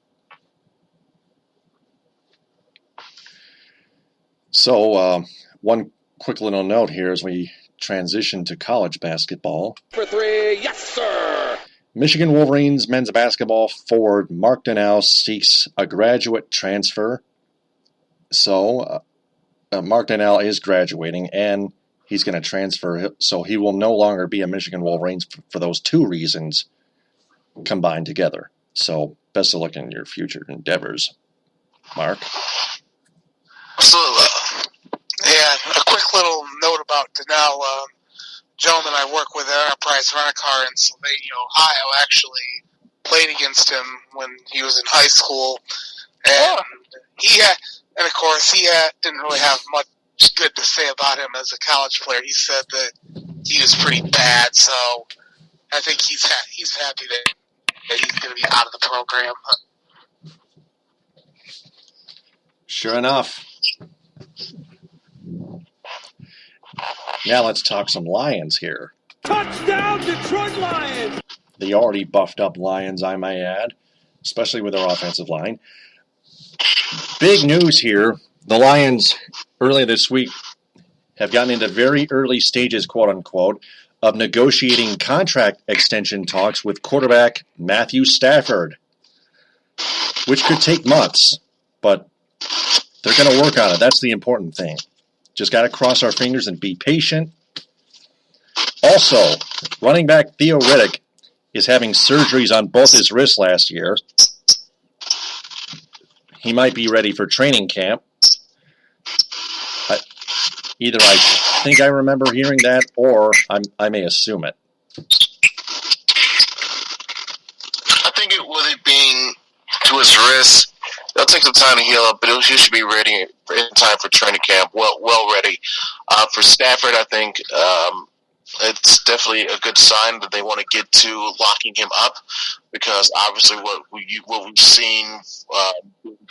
So, one quick little note here as we transition to college basketball. For 3, yes, sir! Michigan Wolverines men's basketball forward Mark Donnell seeks a graduate transfer. So, Mark Donnell is graduating, and he's going to transfer, so he will no longer be a Michigan Wolverines for those 2 reasons combined together. So, best of luck in your future endeavors, Mark. Absolutely. Yeah, a quick little note about Donnell. Gentleman I work with at Enterprise Rent-A-Car in Sylvania, Ohio, actually played against him when he was in high school. And of course, he didn't really have much good to say about him as a college player. He said that he was pretty bad, so I think he's happy that he's going to be out of the program. Sure enough. Now let's talk some Lions here. Touchdown, Detroit Lions! The already buffed up Lions, I may add, especially with their offensive line. Big news here. The Lions, earlier this week, have gotten into very early stages, quote-unquote, of negotiating contract extension talks with quarterback Matthew Stafford, which could take months, but they're going to work on it. That's the important thing. Just got to cross our fingers and be patient. Also, running back Theo Riddick is having surgeries on both his wrists last year. He might be ready for training camp. Either I think I remember hearing that, or I may assume it. I think with it being to his wrist, it'll take some time to heal up, but he should be ready in time for training camp, well ready. For Stafford, I think it's definitely a good sign that they want to get to locking him up, because obviously what we've seen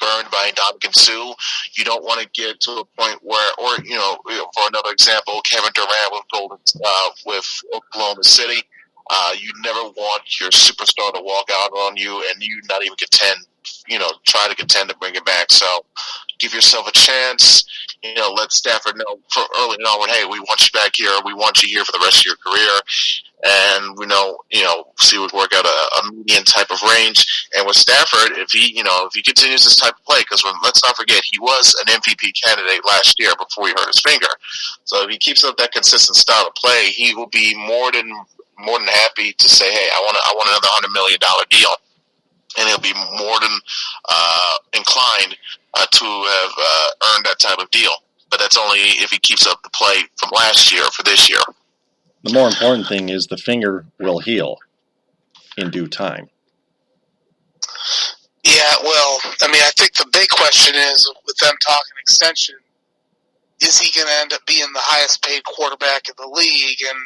burned by Ndamukong Suh, you don't want to get to a point where, or for another example, Kevin Durant with Oklahoma City. You never want your superstar to walk out on you and you not even try to contend to bring it back. So give yourself a chance. Let Stafford know early on, hey, we want you back here. We want you here for the rest of your career. And see what work out a median type of range. And with Stafford, if he continues this type of play, because let's not forget, he was an MVP candidate last year before he hurt his finger. So if he keeps up that consistent style of play, he will be more than happy to say, hey, I want another $100 million deal. And he'll be more than inclined to have earned that type of deal. But that's only if he keeps up the play from last year for this year. The more important thing is the finger will heal in due time. Yeah, well, I think the big question is, with them talking extension, is he going to end up being the highest paid quarterback in the league? And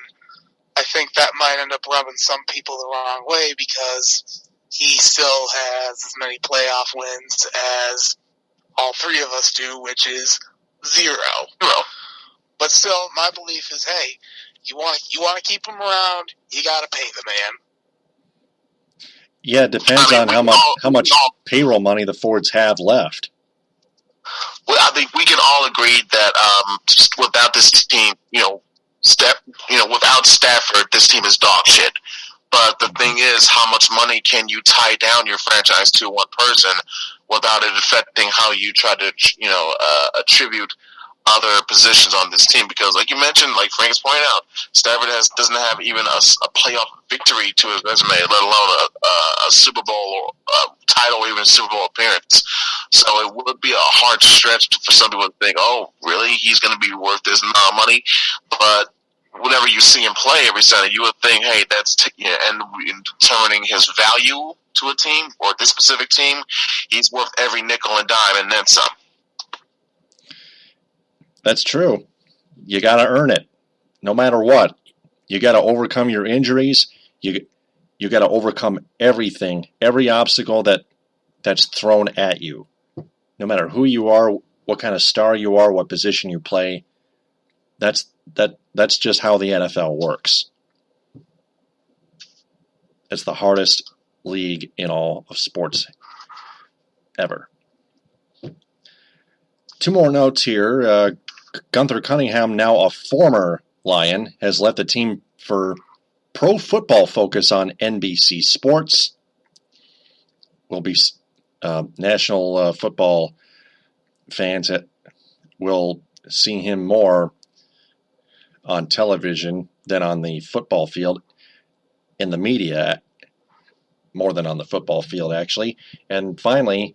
I think that might end up rubbing some people the wrong way, because he still has as many playoff wins as all three of us do, which is 0. But still, my belief is, hey, you want to keep him around, you got to pay the man. Yeah, it depends on how much payroll money the Fords have left. Well, I think we can all agree that just without this team, without Stafford, this team is dog shit. But the thing is, how much money can you tie down your franchise to one person without it affecting how you try to, attribute other positions on this team? Because, like you mentioned, like Frank's pointed out, Stafford doesn't have even a playoff victory to his resume, let alone a Super Bowl title or even a Super Bowl appearance. So it would be a hard stretch for some people to think, oh, really? He's going to be worth this amount of money? But whenever you see him play every Sunday, you would think, hey, and in determining his value to a team or this specific team, he's worth every nickel and dime and then some. That's true. You got to earn it, no matter what. You got to overcome your injuries. You got to overcome everything, every obstacle that's thrown at you. No matter who you are, what kind of star you are, what position you play. That's just how the NFL works. It's the hardest league in all of sports ever. Two more notes here. Gunther Cunningham, now a former Lion, has left the team for Pro Football Focus on NBC Sports. Will be national football fans that will see him more on television than on the football field, in the media, more than on the football field, actually. And finally,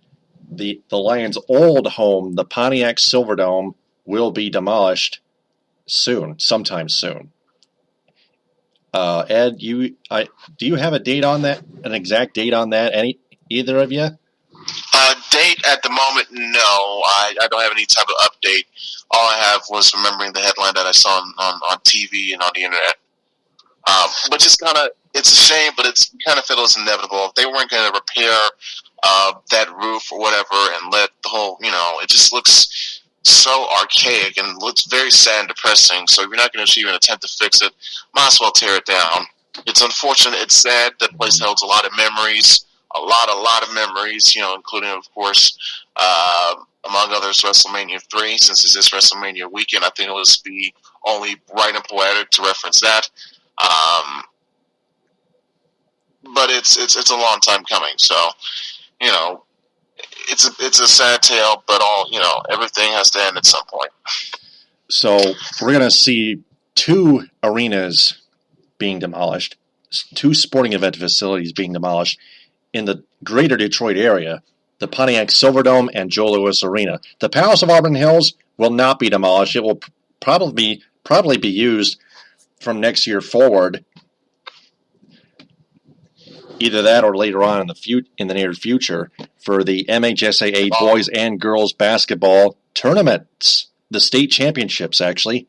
the Lions' old home, the Pontiac Silverdome, will be demolished sometime soon. Ed, do you have a date on that? An exact date on that? Either of you? Date at the moment, no. I don't have any type of update. All I have was remembering the headline that I saw on TV and on the internet. Which is it's a shame, but it's kind of feel it's inevitable. If they weren't going to repair that roof or whatever and let the whole, it just looks so archaic and looks very sad and depressing. So if you're not going to even attempt to fix it, might as well tear it down. It's unfortunate. It's sad. That place holds a lot of memories. A lot of memories, including, of course, among others, WrestleMania 3. Since it's this WrestleMania weekend, I think it would be only right and poetic to reference that. But it's a long time coming, so it's a sad tale. But everything has to end at some point. So we're going to see 2 arenas being demolished, 2 sporting event facilities being demolished in the greater Detroit area, the Pontiac Silverdome and Joe Louis Arena. The Palace of Auburn Hills will not be demolished. It will probably be used from next year forward. Either that or later on in the near future for the MHSAA boys and girls basketball tournaments, the state championships, actually.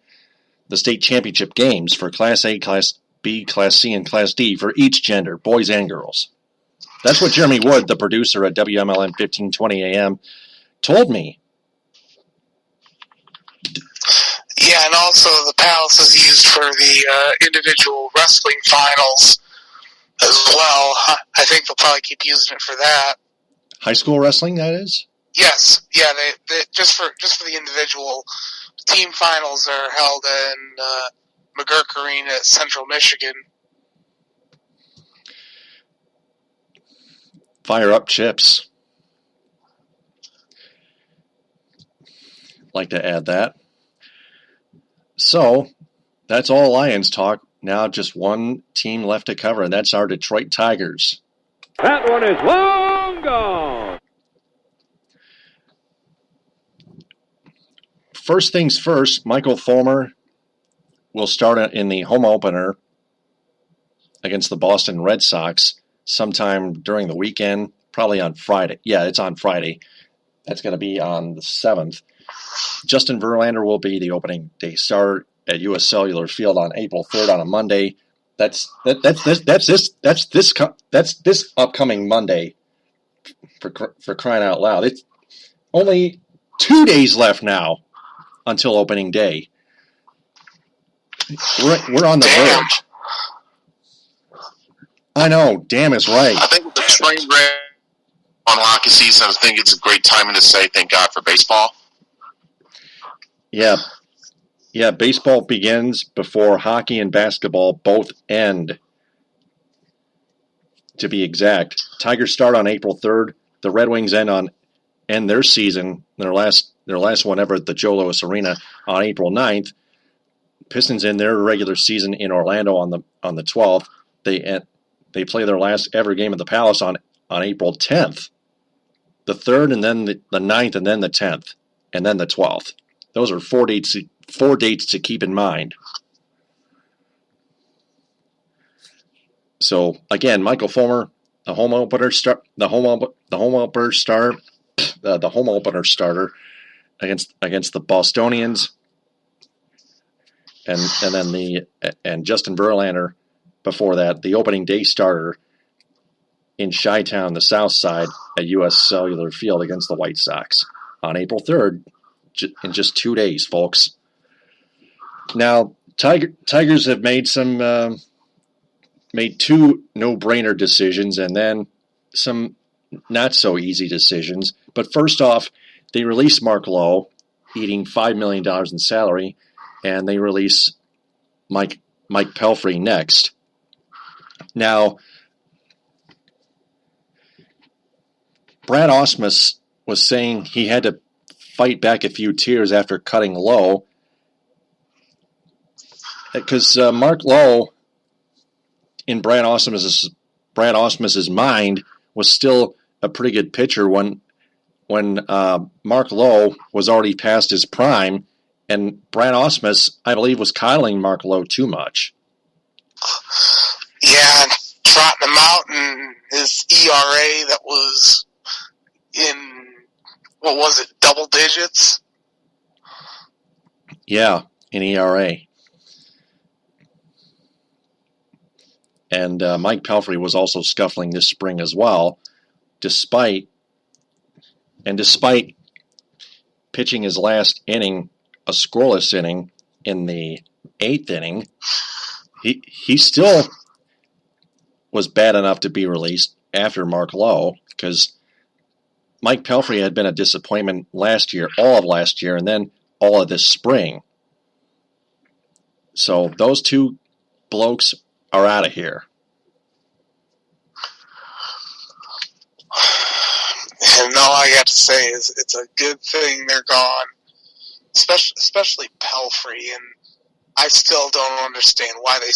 The state championship games for Class A, Class B, Class C, and Class D for each gender, boys and girls. That's what Jeremy Wood, the producer at WMLN 1520 AM, told me. Yeah, and also the Palace is used for the individual wrestling finals as well. I think they'll probably keep using it for that. High school wrestling, that is? Yes, yeah. They just for the individual team finals are held in McGurk Arena at Central Michigan. Fire up chips. Like to add that. So, that's all Lions talk. Now just one team left to cover, and that's our Detroit Tigers. That one is long gone. First things first, Michael Fulmer will start in the home opener against the Boston Red Sox sometime during the weekend, probably on Friday. Yeah, it's on Friday. That's going to be on the 7th. Justin Verlander will be the opening day starter at U.S. Cellular Field on April 3rd on a Monday. That's this upcoming Monday. For crying out loud, it's only 2 days left now until opening day. We're on the verge. I know. Damn is right. I think with the train wreck on hockey season, I think it's a great timing to say thank God for baseball. Yeah, baseball begins before hockey and basketball both end, to be exact. Tigers start on April 3rd. The Red Wings end their season, their last one ever at the Joe Louis Arena on April 9th. Pistons end their regular season in Orlando on the 12th. They play their last ever game at the Palace on April 10th. The 3rd, and then the 9th, and then the 10th, and then the 12th. Those are four dates to keep in mind. So again, Michael Fulmer, the home opener starter against the Bostonians, and Justin Verlander before that, the opening day starter in Chi-Town, the South Side, at U.S. Cellular Field against the White Sox on April 3rd. In just 2 days, folks. Now, Tigers have made two no-brainer decisions and then some not-so-easy decisions. But first off, they release Mark Lowe, eating $5 million in salary, and they release Mike Pelfrey next. Now, Brad Ausmus was saying he had to fight back a few tears after cutting Lowe, because Mark Lowe, in Brad Ausmus's mind, was still a pretty good pitcher when Mark Lowe was already past his prime, and Brad Ausmus, I believe, was coddling Mark Lowe too much. Yeah, trotting him out, and his ERA that was in, what was it, double digits? Yeah, in ERA. And Mike Pelfrey was also scuffling this spring as well, despite pitching his last inning, a scoreless inning, in the 8th inning. He still was bad enough to be released after Mark Lowe, because Mike Pelfrey had been a disappointment last year, all of last year, and then all of this spring. So those two blokes are out of here. And all I got to say is it's a good thing they're gone, especially Pelfrey. And I still don't understand why they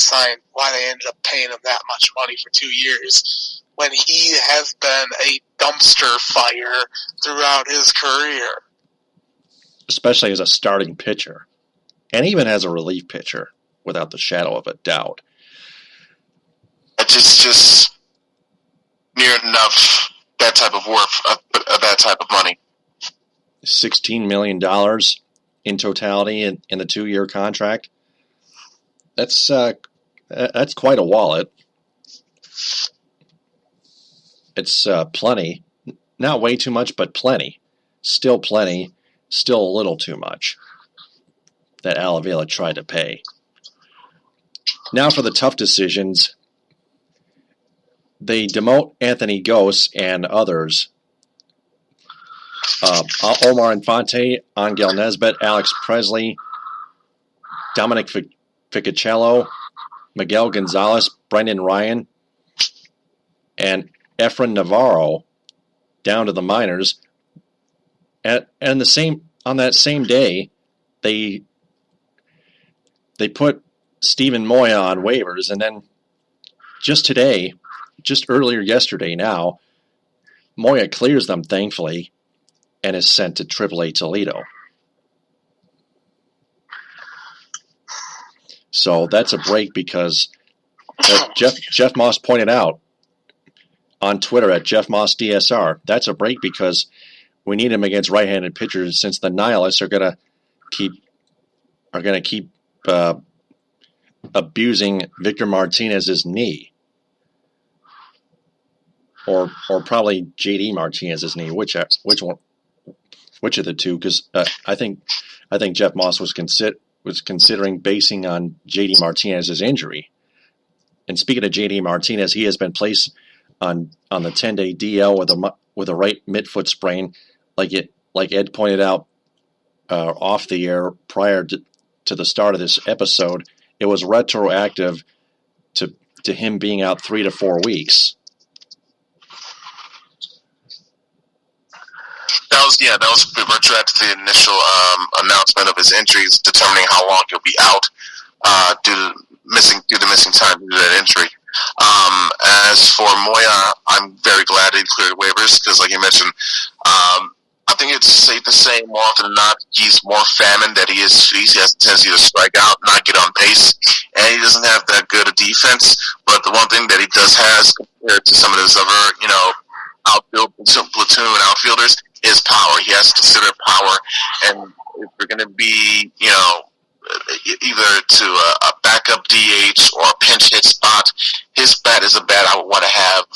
ended up paying him that much money for 2 years when he has been a dumpster fire throughout his career. Especially as a starting pitcher, and even as a relief pitcher, without the shadow of a doubt. It's just near enough that type of work, that type of money. $16 million in totality in the 2-year contract. That's quite a wallet. It's plenty. Not way too much, but plenty. Still plenty. Still a little too much that Al Avila tried to pay. Now for the tough decisions. They demote Anthony Gose and others. Omar Infante, Angel Nesbitt, Alex Presley, Dominic Ficacello, Miguel Gonzalez, Brendan Ryan, and Efren Navarro down to the minors. And on that same day, they put Stephen Moya on waivers, and then just earlier yesterday now, Moya clears them, thankfully, and is sent to AAA Toledo. So that's a break because Jeff Moss pointed out on Twitter at Jeff Moss DSR, that's a break because we need him against right-handed pitchers since the Nihilists are going to keep abusing Victor Martinez's knee, or probably JD Martinez's knee. Which of the two? Because I think Jeff Moss was considering basing on JD Martinez's injury. And speaking of JD Martinez, he has been placed on the 10-day DL with a right midfoot sprain, like Ed pointed out off the air prior to the start of this episode. It was retroactive to him being out 3 to 4 weeks. That was retroactive to the initial announcement of his injuries, determining how long he'll be out due to missing time due to that injury. As for Moya, I'm very glad he cleared waivers because, like you mentioned, I think it's safe to say more often than not he's more famine than he is feast. He has a tendency to strike out, not get on base, and he doesn't have that good a defense. But the one thing that he does has compared to some of his other, outfield platoon outfielders is power. He has considered power, and if we're going to be, either to a backup DH or a pinch hit spot, his bat is a bat I would want to have,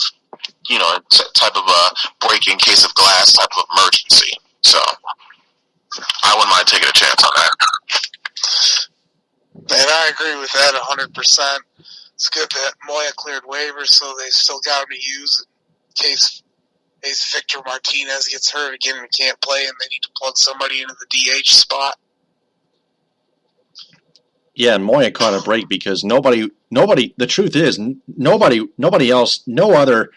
type of a break in case of glass type of emergency. So I wouldn't mind taking a chance on that. And I agree with that 100%. It's good that Moya cleared waivers, so they still got him to use in case Victor Martinez gets hurt again and can't play, and they need to plug somebody into the DH spot. Yeah, and Moya caught a break because nobody. The truth is, nobody else, no other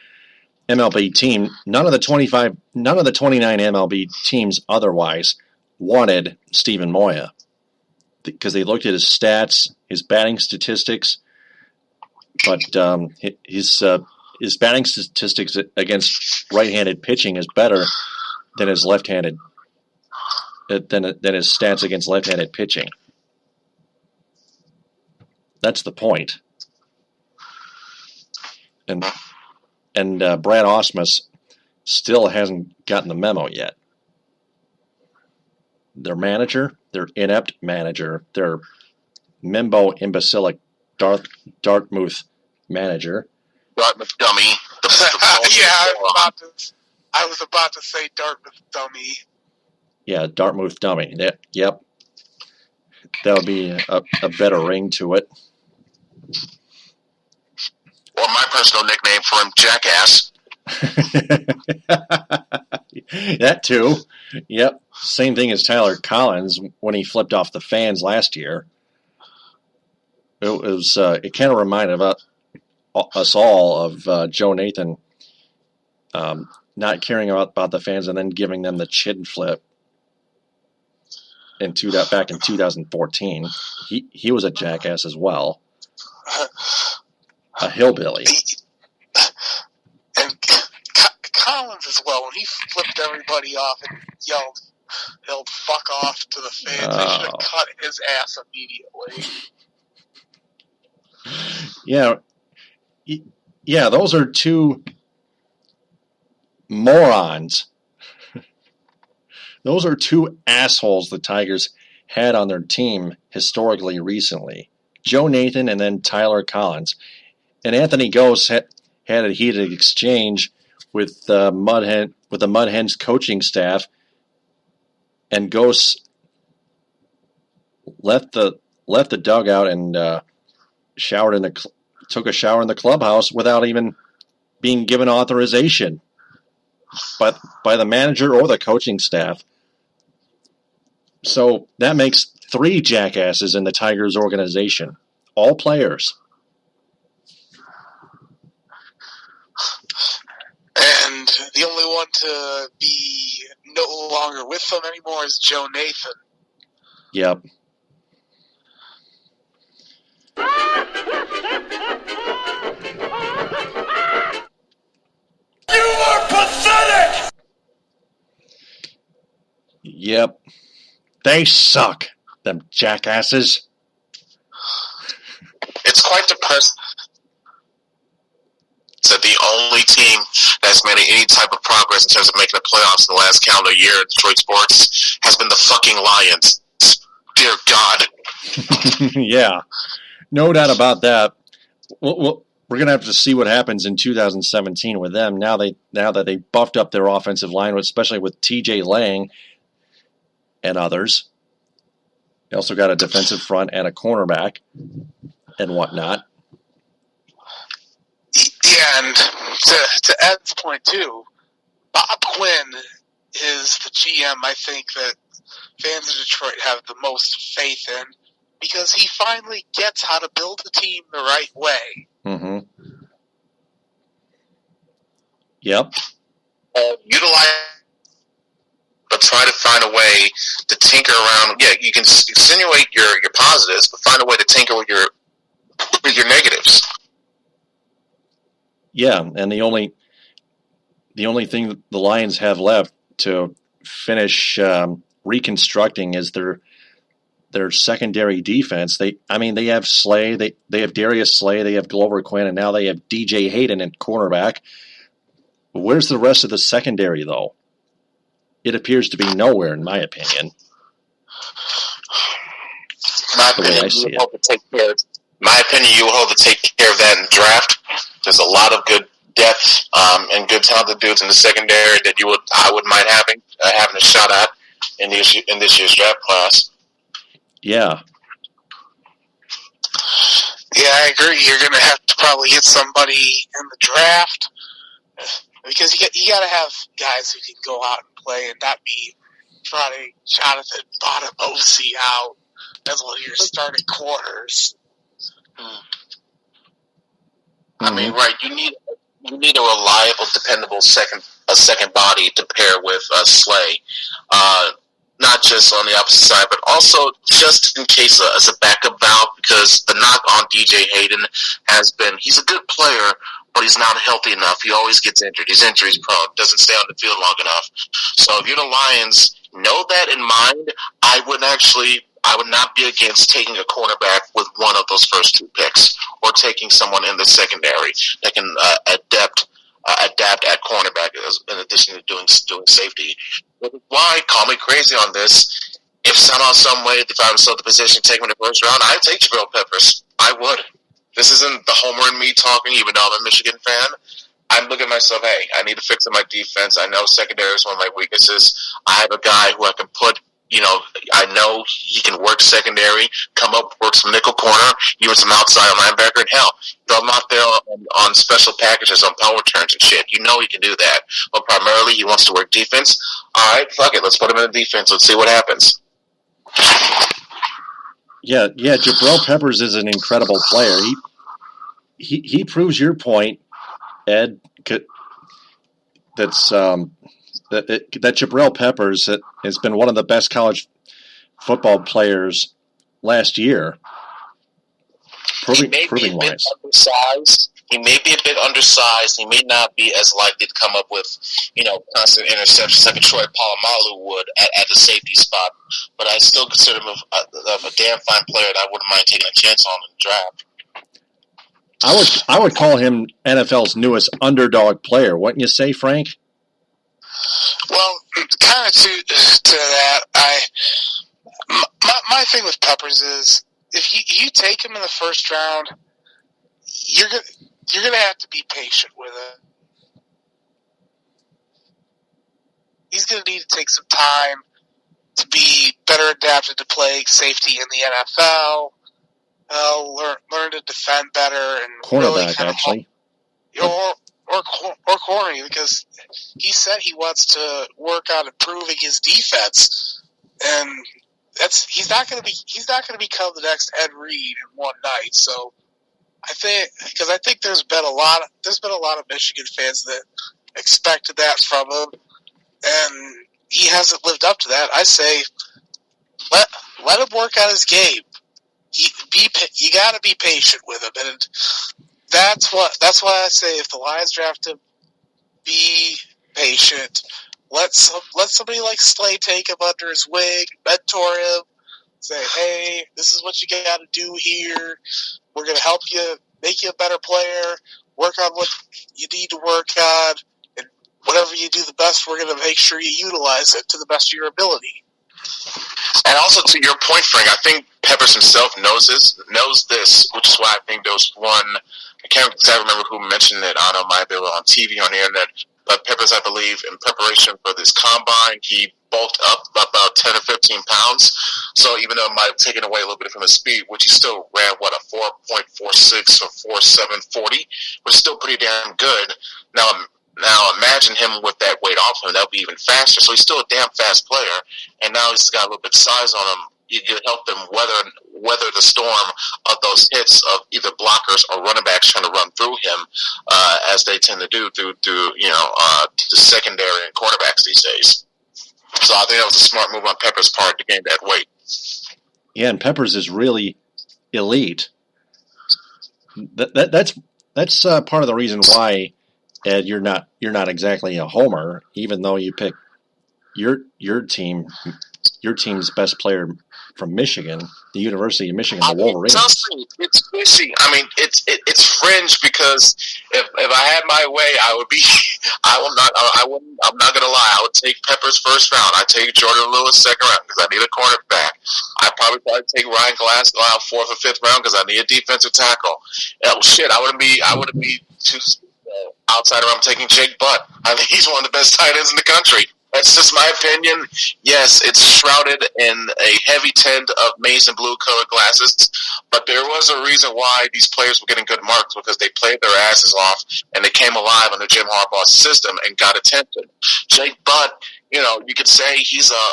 MLB team, none of the 29 MLB teams otherwise wanted Stephen Moya because they looked at his stats, his batting statistics, but his batting statistics against right-handed pitching is better than his left-handed than his stats against left-handed pitching. That's the point. And Brad Ausmus still hasn't gotten the memo yet. Their manager, their inept manager, their Mimbo imbecilic Dartmouth manager. Dartmouth dummy. I was about to say Dartmouth dummy. Yeah, Dartmouth dummy. Yep. That would be a better ring to it. Or my personal nickname for him, Jackass. That too. Yep. Same thing as Tyler Collins when he flipped off the fans last year. It kind of reminded us all of Joe Nathan not caring about the fans and then giving them the chin flip back in 2014. He was a jackass as well. A hillbilly. And Collins as well, when he flipped everybody off and yelled fuck off to the fans, they should have cut his ass immediately. Yeah, those are two morons. Those are two assholes the Tigers had on their team historically recently. Joe Nathan and then Tyler Collins. And Anthony Gose had a heated exchange with the Mud Hens coaching staff, and Gose left the dugout and took a shower in the clubhouse without even being given authorization by the manager or the coaching staff. So that makes 3 jackasses in the Tigers organization, all players. And the only one to be no longer with them anymore is Joe Nathan. Yep. You are pathetic! Yep. They suck, them jackasses. It's quite depressing that the only team that's made any type of progress in terms of making the playoffs in the last calendar year at Detroit sports has been the fucking Lions. Dear God. Yeah, no doubt about that. We're going to have to see what happens in 2017 with them. Now that they buffed up their offensive line, especially with T.J. Lang and others. They also got a defensive front and a cornerback and whatnot. Yeah, and to Ed's point too, Bob Quinn is the GM I think that fans of Detroit have the most faith in, because he finally gets how to build a team the right way. Mm-hmm. Yep. Utilize, but try to find a way to tinker around. Yeah, you can insinuate your positives, but find a way to tinker with your negatives. Yeah, and the only thing the Lions have left to finish reconstructing is their secondary defense. They have Slay, they have Darius Slay, they have Glover Quinn, and now they have DJ Hayden at cornerback. Where's the rest of the secondary, though? It appears to be nowhere, in my opinion. My opinion, you would hope to take care of that in draft. There's a lot of good depth and good talented dudes in the secondary that I wouldn't mind having a shot at in this year's draft class. Yeah. Yeah, I agree. You're going to have to probably get somebody in the draft, because you got to have guys who can go out and play and not be trotting Jonathan Bonamosi out as one of your starting corners. I mean, right? You need a reliable, dependable second body to pair with Slay. Not just on the opposite side, but also just in case as a backup valve, because the knock on DJ Hayden has been he's a good player, but he's not healthy enough. He always gets injured. He's injuries prone, doesn't stay on the field long enough. So if you're the Lions, know that in mind. I would not be against taking a cornerback with one of those first 2 picks, or taking someone in the secondary that can adapt at cornerback in addition to doing safety. Why? Call me crazy on this. If somehow, some way, they find themselves in the position, take him in the first round, I'd take Jabril Peppers. I would. This isn't the homer in me talking, even though I'm a Michigan fan. I'm looking at myself, hey, I need to fix up my defense. I know secondary is one of my weaknesses. I have a guy who I can put, I know he can work secondary, come up, work some nickel corner, even some outside linebacker, and hell, throw him out there on special packages, on power turns and shit. You know he can do that. But primarily, he wants to work defense. All right, fuck it. Let's put him in the defense. Let's see what happens. Yeah. Jabril Peppers is an incredible player. He proves your point, Ed. That's that Jabril Peppers has been one of the best college football players last year. Proving wise. He may be a bit undersized. He may not be as likely to come up with, constant interceptions like a Troy Polamalu would at the safety spot. But I still consider him a damn fine player that I wouldn't mind taking a chance on in the draft. I would call him NFL's newest underdog player, wouldn't you say, Frank? Well, kind of to that, my thing with Peppers is if you take him in the first round, you're gonna have to be patient with it. He's gonna need to take some time to be better adapted to play safety in the NFL. Learn to defend better and cornerback really actually, or corner, because he said he wants to work on improving his defense, and he's not going to become the next Ed Reed in one night. So I think there's been a lot of Michigan fans that expected that from him, and he hasn't lived up to that. I say let him work on his game. You got to be patient with him, and that's why I say if the Lions draft him, be patient. Let somebody like Slay take him under his wing, mentor him, say, hey, this is what you got to do here. We're going to help you, make you a better player, work on what you need to work on, and whatever you do the best, we're going to make sure you utilize it to the best of your ability. And also to your point, Frank, I think Peppers himself knows this, which is why I think there was one, I can't exactly remember who mentioned it, I don't know, might be on TV, on the internet, but Peppers, I believe, in preparation for this combine, he bulked up about 10 or 15 pounds. So even though it might have taken away a little bit from his speed, which he still ran, a 4.46 or 4.740, which is still pretty damn good. Now imagine him with that weight off him, that would be even faster. So he's still a damn fast player, and now he's got a little bit of size on him. You can help them weather the storm of those hits of either blockers or running backs trying to run through him, as they tend to do through the secondary and cornerbacks these days. So I think that was a smart move on Peppers' part to gain that weight. Yeah, and Peppers is really elite. That's part of the reason why, Ed, you're not exactly a homer, even though you pick your team's best player from Michigan, the University of Michigan, the Wolverines. It's fishy. I mean, it's fringe, because if I had my way, I'm not gonna lie. I would take Peppers first round. I'd take Jordan Lewis second round because I need a cornerback. I'd probably take Ryan Glasgow fourth or fifth round because I need a defensive tackle. I wouldn't be too outside of I'm taking Jake Butt. I think he's one of the best tight ends in the country. That's just my opinion. Yes, it's shrouded in a heavy tint of maize and blue-colored glasses, but there was a reason why these players were getting good marks, because they played their asses off and they came alive under Jim Harbaugh's system and got attention. Jake Butt, you could say he's a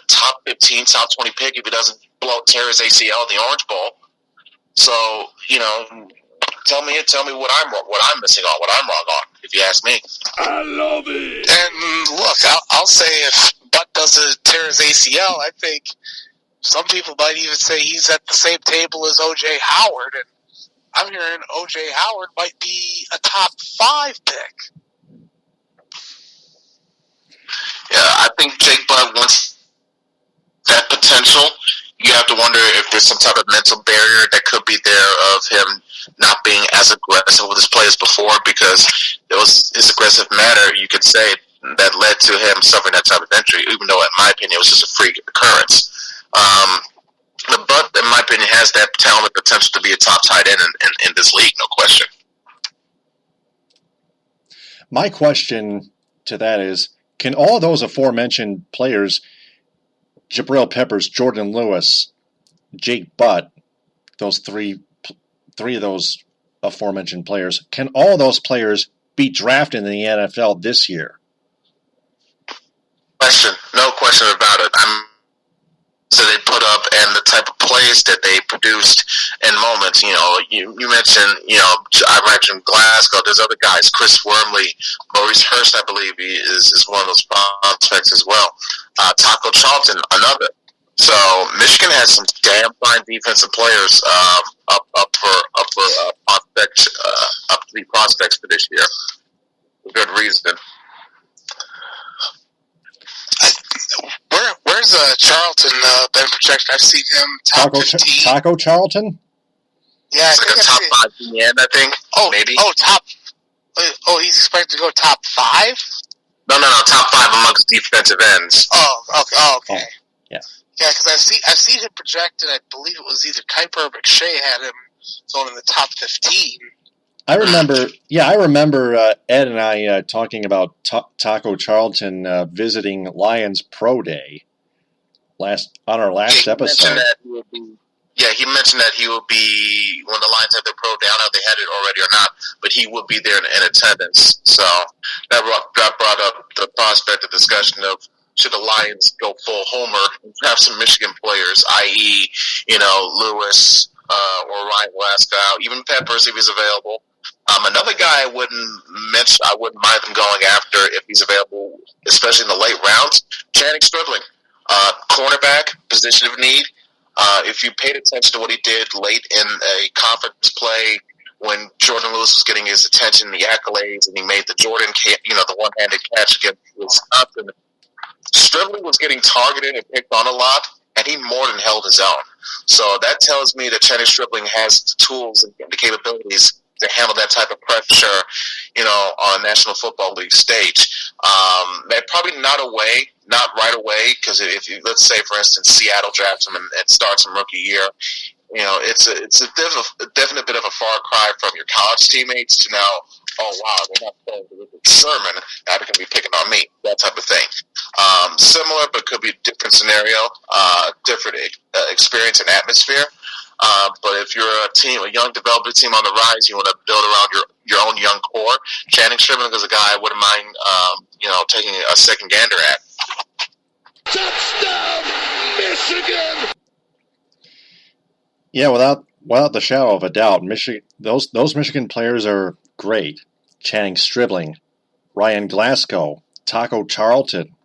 top 15, top 20 pick if he doesn't tear his ACL at the Orange Bowl. So tell me what I'm missing on, what I'm wrong on, if you ask me. I love it. And look, I'll say if Butt doesn't tear his ACL, I think some people might even say he's at the same table as O.J. Howard, and I'm hearing O.J. Howard might be a top 5 pick. Yeah, I think Jake Butt wants that potential. You have to wonder if there's some type of mental barrier that could be there of him not being as aggressive with his plays before, because it was his aggressive manner, you could say, that led to him suffering that type of injury, even though, in my opinion, it was just a freak occurrence. But, in my opinion, has that talent and potential to be a top tight end in this league, no question. My question to that is, can all those aforementioned players, Jabril Peppers, Jordan Lewis, Jake Butt, those three of those aforementioned players, can all those players be drafted in the NFL this year? No question about it. So they put up, and the type of plays that they produced in moments. You mentioned, I mentioned Glasgow. There's other guys, Chris Wormley, Maurice Hurst, I believe he is one of those prospects as well. Taco Charlton, another. So Michigan has some damn fine defensive players up to be prospects for this year. For good reason. Where's Charlton been projected? I've seen him top 15. Taco Charlton? Yeah, it's like a top 5 DN, I think. Maybe. He's expected to go top 5? No, top 5 amongst defensive ends. Oh, okay. Oh, yeah. Yeah, because I've seen him projected. I believe it was either Kuiper or McShay had him going in the top 15. I remember Ed and I talking about Taco Charlton visiting Lions Pro Day on our last episode. He mentioned that he would be, when the Lions had their pro day, I don't know if they had it already or not, but he would be there in attendance. So that brought up the prospect of discussion of, should the Lions go full homer and have some Michigan players, i.e., Lewis or Ryan Glasgow, even Peppers if he's available. Another guy I wouldn't mind them going after if he's available, especially in the late rounds, Channing Stribling, cornerback, position of need. If you paid attention to what he did late in a conference play when Jordan Lewis was getting his attention, the accolades, and he made the the one-handed catch against Wisconsin, Stribling was getting targeted and picked on a lot, and he more than held his own. So that tells me that Channing Stribling has the tools and the capabilities to handle that type of pressure, on a National Football League stage. They're probably not right away, because if you, let's say, for instance, Seattle drafts him and starts him rookie year, it's a definite bit of a far cry from your college teammates to now, oh wow, they're not playing with Sherman, now they're going to be picking on me, that type of thing. Similar, but could be a different scenario, different experience and atmosphere. But if you're a young development team on the rise, you want to build around your own young core, Channing Stribling is a guy I wouldn't mind, taking a second gander at. Touchdown, Michigan! Yeah, without the shadow of a doubt, those Michigan players are great. Channing Stribling, Ryan Glasgow, Taco Charlton.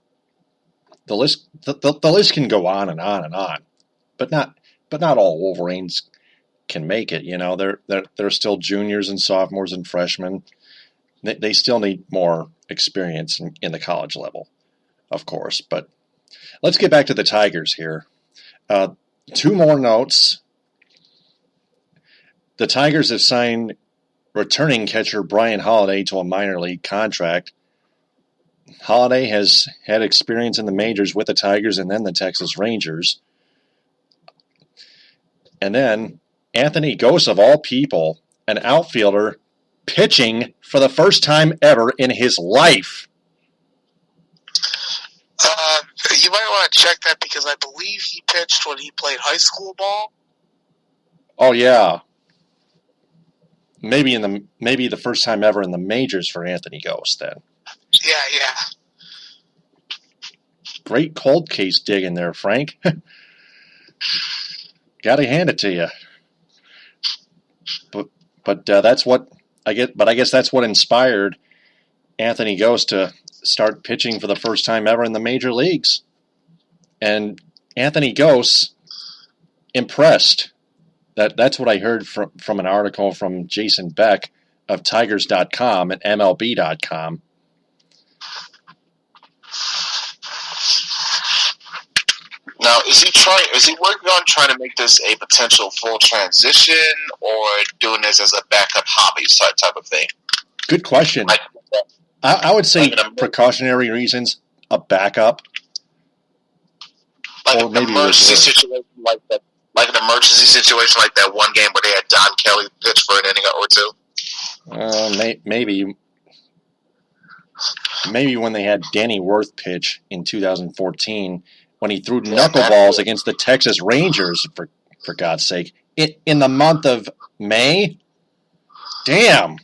The list can go on and on and on, but not all Wolverines can make it. They're still juniors and sophomores and freshmen. They still need more experience in the college level, of course. But let's get back to the Tigers here. 2 more notes. The Tigers have signed returning catcher Brian Holiday to a minor league contract. Holiday has had experience in the majors with the Tigers and then the Texas Rangers. And then Anthony Gose, of all people, an outfielder, pitching for the first time ever in his life. You might want to check that, because I believe he pitched when he played high school ball. Oh yeah, maybe the first time ever in the majors for Anthony Gose. Then. Yeah. Great cold case digging there, Frank. Got to hand it to you. But that's what I get. But I guess that's what inspired Anthony Gose to start pitching for the first time ever in the major leagues. And Anthony Gose impressed. That's what I heard from an article from Jason Beck of Tigers.com and MLB.com. Now, is he working on trying to make this a potential full transition, or doing this as a backup hobby type of thing? Good question. I would say precautionary reasons, a backup. Like an emergency situation like that. Like an emergency situation like that one game where they had Don Kelly pitch for an inning or two? Maybe when they had Danny Worth pitch in 2014, when he threw knuckleballs against the Texas Rangers, for God's sake, in the month of May? Damn.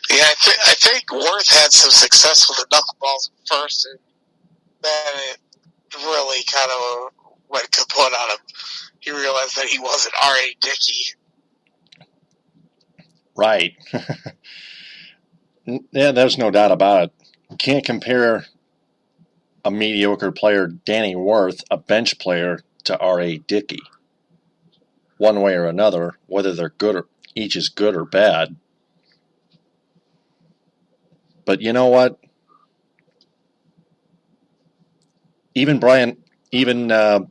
Yeah, I think Worth had some success with the knuckleballs at first, and then it really kind of went kaput on him. He realized that he wasn't R.A. Dickey. Right. Yeah, there's no doubt about it. Can't compare a mediocre player, Danny Worth, a bench player, to R.A. Dickey. One way or another, whether they're good or each is good or bad. But you know what? Even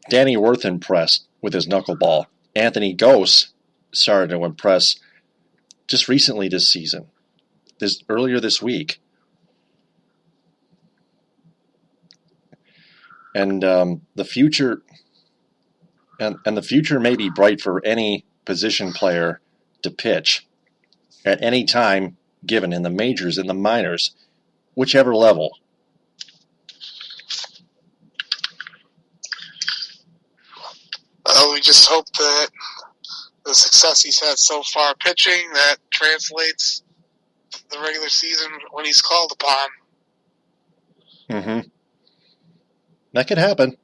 Danny Worth impressed with his knuckleball. Anthony Gose started to impress just recently this season. earlier this week. And the future may be bright for any position player to pitch at any time given in the majors, in the minors, whichever level. Well, we just hope that the success he's had so far pitching, that translates to the regular season when he's called upon. Mm-hmm. That could happen.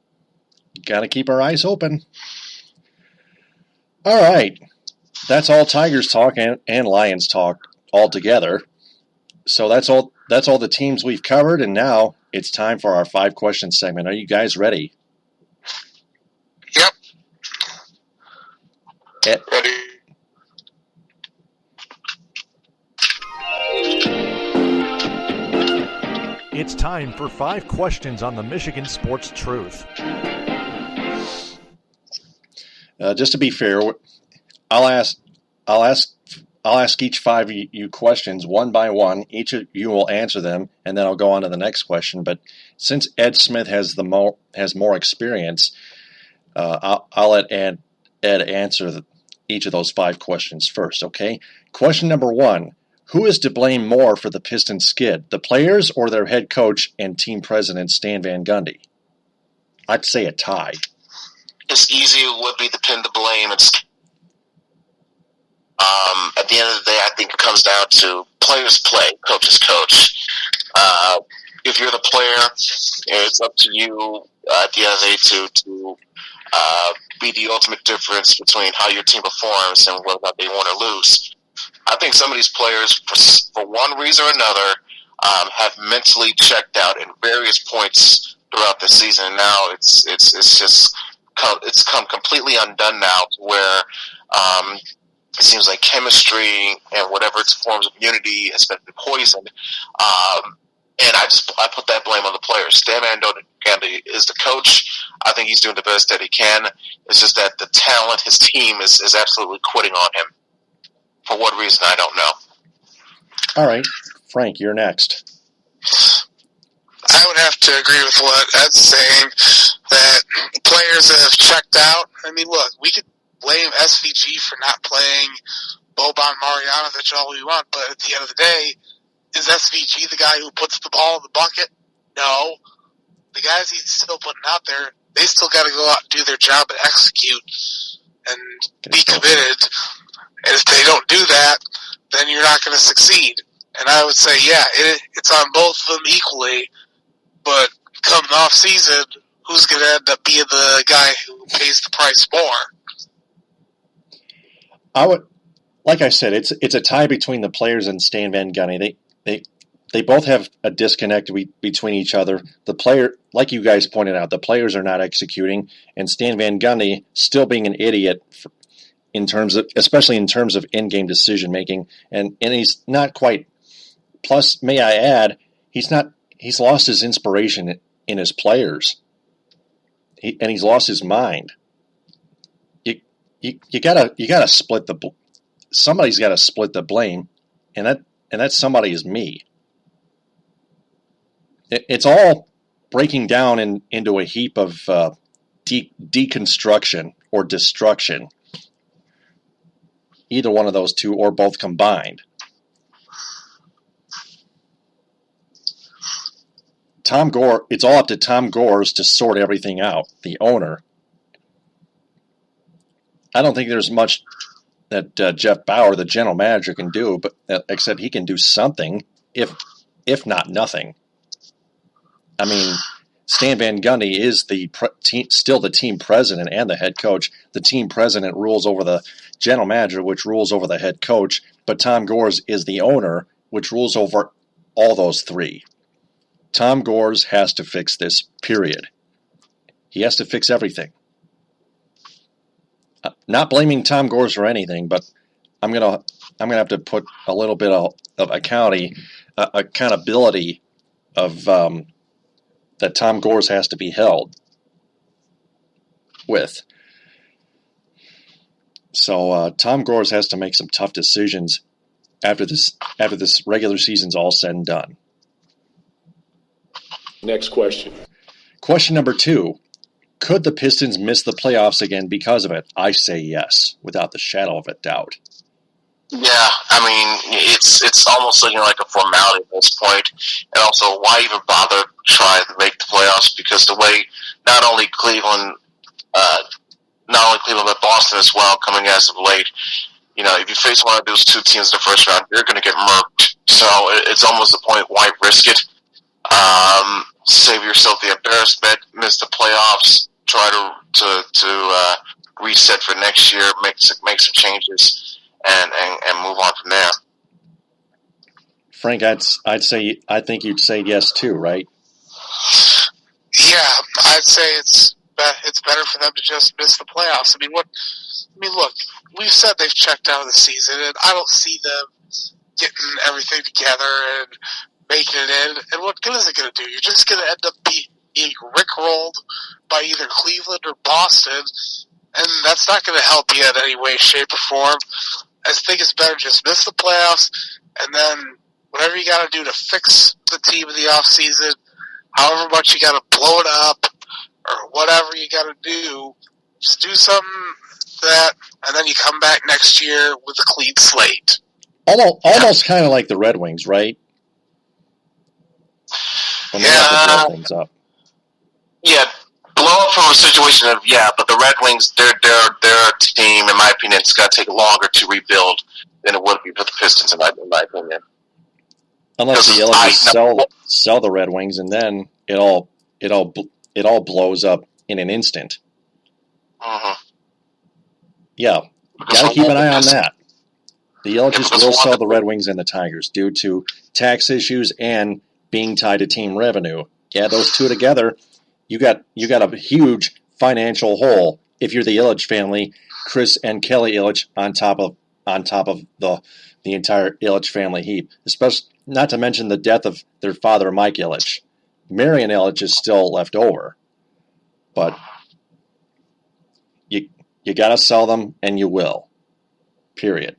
Got to keep our eyes open. All right. That's all Tigers talk and Lions talk all together. So that's all the teams we've covered, and now it's time for our 5-question segment. Are you guys ready? Yep. Ready. It's time for 5 questions on the Michigan Sports Truth. Just to be fair, I'll ask each 5 of you questions one by one. Each of you will answer them, and then I'll go on to the next question. But since Ed Smith has more experience, I'll let Ed answer each of those 5 questions first. Okay. Question number 1: who is to blame more for the Pistons' skid, the players or their head coach and team president Stan Van Gundy? I'd say a tie. It's easy. It would be the pin to blame. At the end of the day, I think it comes down to players play, coaches coach. If you're the player, it's up to you at the end of the day to be the ultimate difference between how your team performs and whether or not they win or lose. I think some of these players, for one reason or another, have mentally checked out at various points throughout the season. And now it's come completely undone now, to where it seems like chemistry and whatever its forms of unity has been poisoned. And I put that blame on the players. Stan Van Gundy is the coach. I think he's doing the best that he can. It's just that the talent, his team is absolutely quitting on him. For what reason, I don't know. All right. Frank, you're next. I would have to agree with what Ed's saying, that players have checked out. I mean, look, we could blame SVG for not playing Boban Marjanovic all we want, but at the end of the day, is SVG the guy who puts the ball in the bucket? No. The guys he's still putting out there, they still got to go out and do their job and execute and be committed. And if they don't do that, then you're not going to succeed. And I would say, yeah, it's on both of them equally. But come the off season, who's going to end up being the guy who pays the price more? Like I said, it's a tie between the players and Stan Van Gundy. They both have a disconnect between each other. The player, like you guys pointed out, the players are not executing, and Stan Van Gundy still being an idiot especially in terms of in-game decision making, and he's not quite. Plus, may I add, he's lost his inspiration in his players, and he's lost his mind. You gotta split somebody's got to split the blame, and that somebody is me. It's all breaking down into a heap of deconstruction or destruction. Either one of those two or both combined. Tom Gore, it's all up to Tom Gores to sort everything out, the owner. I don't think there's much that Jeff Bauer, the general manager, can do, but except he can do something, if not nothing. I mean, Stan Van Gundy is still the team president and the head coach. The team president rules over the general manager, which rules over the head coach, but Tom Gores is the owner, which rules over all those three. Tom Gores has to fix this, period. He has to fix everything. Not blaming Tom Gores for anything, but I'm gonna have to put a little bit of accountability of that Tom Gores has to be held with. So Tom Gores has to make some tough decisions after this regular season's all said and done. Next question. Question number 2. Could the Pistons miss the playoffs again because of it? I say yes, without the shadow of a doubt. Yeah, I mean, it's almost looking like a formality at this point. And also, why even bother trying to make the playoffs? Because the way not only Cleveland, but Boston as well, coming as of late, if you face one of those two teams in the first round, you're going to get murked. So it's almost the point, why risk it? Save yourself the embarrassment, miss the playoffs, try to reset for next year, make some changes, and move on from there. Frank, I think you'd say yes too, right? Yeah, I'd say it's better for them to just miss the playoffs. Look, we've said they've checked out of the season, and I don't see them getting everything together and making it in. And what good is it going to do? You're just going to end up being rickrolled by either Cleveland or Boston, and that's not going to help you in any way, shape, or form. I think it's better just miss the playoffs, and then whatever you got to do to fix the team in the off season, however much you got to blow it up, or whatever you got to do, just do something and then you come back next year with a clean slate. Almost kind of like the Red Wings, right? When they have to blow things up. Yeah, blow up from a situation of, but the Red Wings, they're a team, in my opinion, it's got to take longer to rebuild than it would be for the Pistons, in my opinion. Unless the Illegals sell the Red Wings, and then it all blows up in an instant. Mm-hmm. Yeah, got to keep an eye on that. The Illegals will sell the Red Wings and the Tigers due to tax issues and being tied to team revenue. Yeah, those two together, you got a huge financial hole if you're the Illich family, Chris and Kelly Illich on top of the entire Illich family heap. Especially, not to mention the death of their father, Mike Illich. Marion Illich is still left over, but you got to sell them, and you will. Period.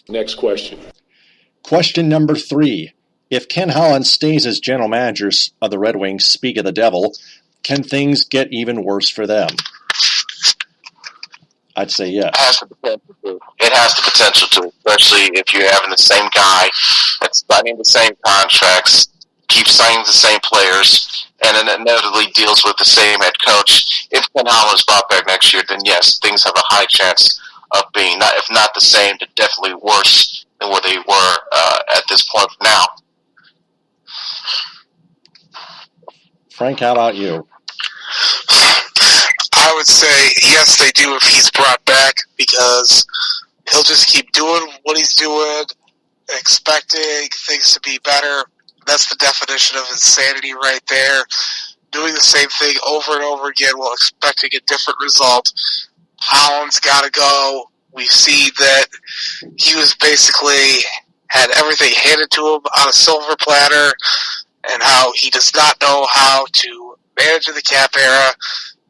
Next question. Question number 3. If Ken Holland stays as general manager of the Red Wings, speak of the devil, can things get even worse for them? I'd say yes. It has the potential to, especially if you're having the same guy that's signing the same contracts, keeps signing the same players, and then inevitably deals with the same head coach. If Ken Holland is brought back next year, then yes, things have a high chance of being, if not the same, but definitely worse than where they were at this point now. Frank, how about you? I would say yes, they do if he's brought back, because he'll just keep doing what he's doing, expecting things to be better. That's the definition of insanity right there. Doing the same thing over and over again while expecting a different result. Holland's got to go. We see that he was basically had everything handed to him on a silver platter, and how he does not know how to manage in the cap era.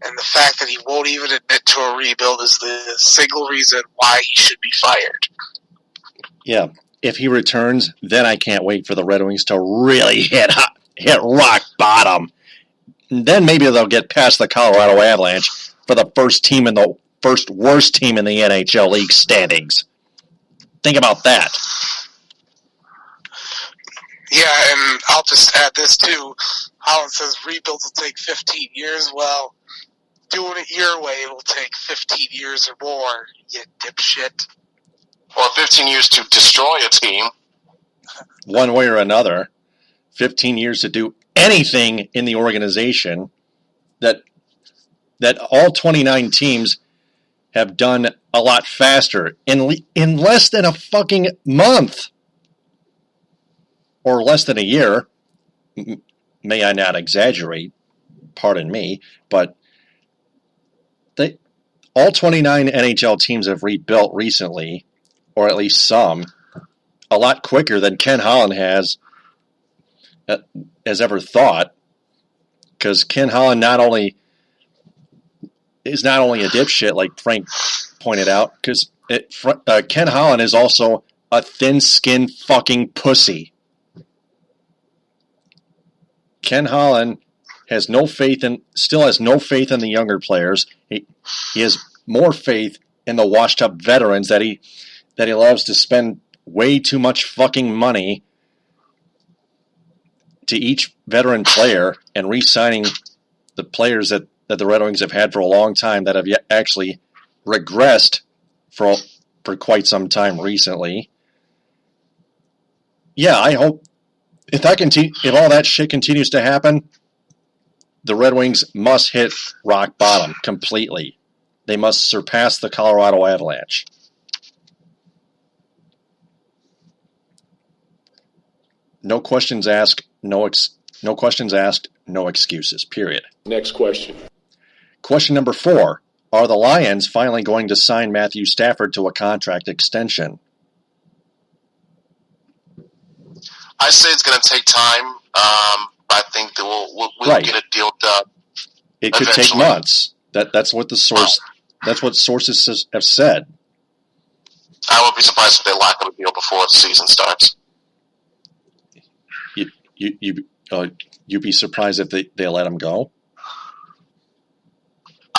And the fact that he won't even admit to a rebuild is the single reason why he should be fired. Yeah, if he returns, then I can't wait for the Red Wings to really hit rock bottom. And then maybe they'll get past the Colorado Avalanche for the first worst team in the NHL league standings. Think about that. Yeah, and I'll just add this too. Holland says rebuilds will take 15 years. Well, doing it your way will take 15 years or more, you dipshit. Or 15 years to destroy a team. One way or another. 15 years to do anything in the organization that all 29 teams have done a lot faster in less than a fucking month. Or less than a year. May I not exaggerate, pardon me, but all 29 NHL teams have rebuilt recently, or at least some, a lot quicker than Ken Holland has ever thought. Because Ken Holland is not only a dipshit like Frank pointed out, because Ken Holland is also a thin-skinned fucking pussy. Ken Holland still has no faith in the younger players. He has more faith in the washed-up veterans that he loves to spend way too much fucking money to each veteran player and re-signing the players that the Red Wings have had for a long time that have actually regressed for quite some time recently. Yeah, I hope if all that shit continues to happen, the Red Wings must hit rock bottom completely. They must surpass the Colorado Avalanche. No questions asked, no excuses, period. Next question. Question number 4. Are the Lions finally going to sign Matthew Stafford to a contract extension? I say it's going to take time. I think that we'll Right. get a deal done. It could take months. That's what That's what sources have said. I would be surprised if they lock up a deal before the season starts. You'd be surprised if they let him go?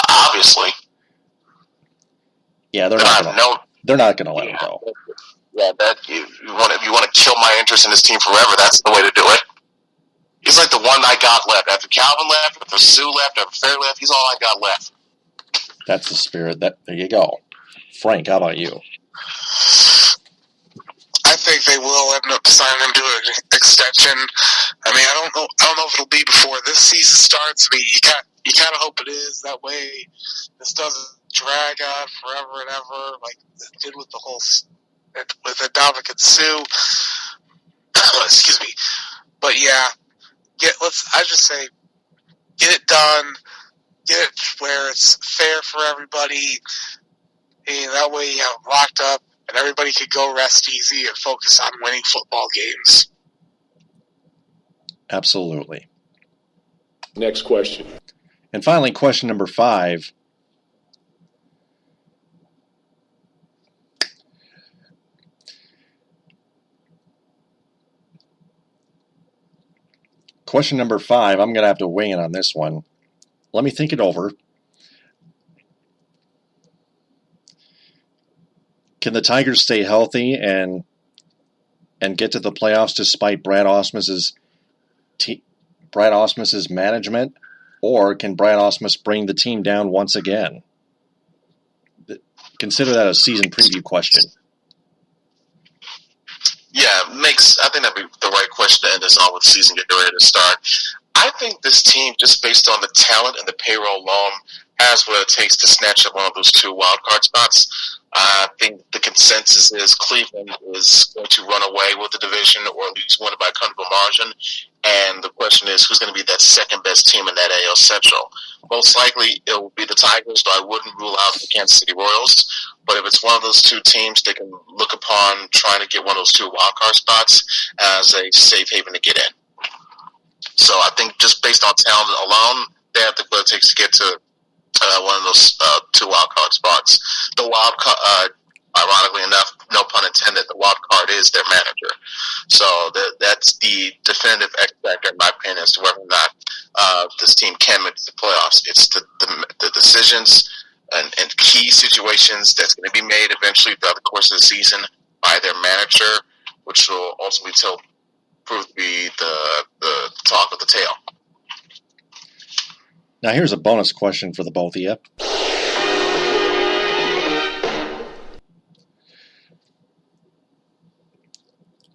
Obviously. Yeah, they're not going to let him go. Yeah, you want to kill my interest in this team forever. That's the way to do it. He's like the one I got left. After Calvin left, after Sue left, after Fair left, he's all I got left. That's the spirit. There you go. Frank, how about you? I think they will end up signing him to an extension. I mean, I don't know if it'll be before this season starts. I mean, you kind of hope it is. That way, this doesn't drag on forever and ever, like it did with the whole with Dominic and Sue. Excuse me, but yeah, I just say, get it done. Get it where it's fair for everybody. And that way you have them locked up and everybody could go rest easy and focus on winning football games. Absolutely. Next question. And finally, question number 5. Question number 5, I'm going to have to weigh in on this one. Let me think it over. Can the Tigers stay healthy and get to the playoffs despite Brad Ausmus's management, or can Brad Ausmus bring the team down once again? Consider that a season preview question. Yeah, I think that'd be the right question to end this on with the season getting ready to start. I think this team, just based on the talent and the payroll alone, has what it takes to snatch up one of those 2 wild card spots. I think the consensus is Cleveland is going to run away with the division, or at least win it by a comfortable margin. And the question is, who's going to be that second best team in that AL Central? Most likely, it will be the Tigers, though I wouldn't rule out the Kansas City Royals. But if it's one of those 2 teams, they can look upon trying to get one of those 2 wild card spots as a safe haven to get in. So I think just based on talent alone, they have what it takes to get to one of those 2 wild card spots. The wild card, ironically enough, no pun intended, the wild card is their manager. So that's the definitive X factor, in my opinion, as to whether or not this team can make the playoffs. It's the decisions and key situations that's going to be made eventually throughout the course of the season by their manager, which will ultimately prove to be the talk of the tail. Now here's a bonus question for the both of you.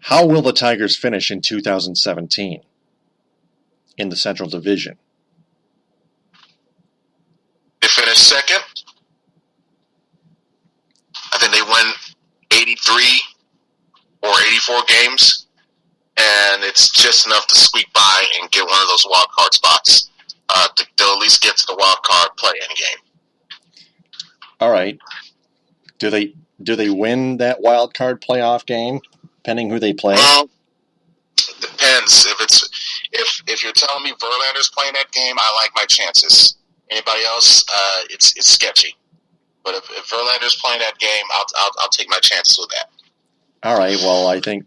How will the Tigers finish in 2017 in the Central Division? They finish second. I think they win 83 or 84 games, and it's just enough to squeak by and get one of those wild card spots. They'll at least get to the wild card play-in game. All right. Do they win that wild card playoff game, depending who they play? Depends. If you're telling me Verlander's playing that game, I like my chances. Anybody else, it's sketchy. But if Verlander's playing that game, I'll take my chances with that. All right. Well, I think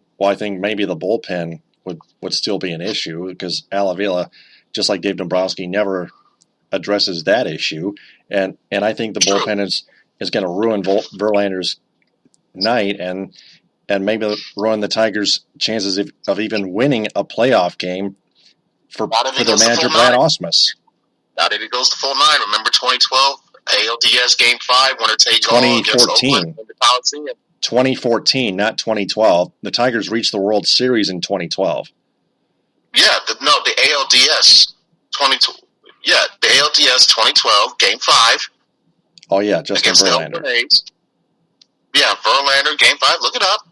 maybe the bullpen would still be an issue because Alavila, just like Dave Dombrowski, never addresses that issue, and I think the bullpen is going to ruin Verlander's night and maybe ruin the Tigers' chances of even winning a playoff game for their manager Brad Ausmus. Not if he goes to full 9. Remember 2012 ALDS Game 5, winner take all. 2014. 2014, not 2012. The Tigers reached the World Series in 2012. Yeah, the ALDS 2012. Yeah, the ALDS 2012 Game 5. Oh yeah, Justin Verlander. Yeah, Verlander Game 5. Look it up.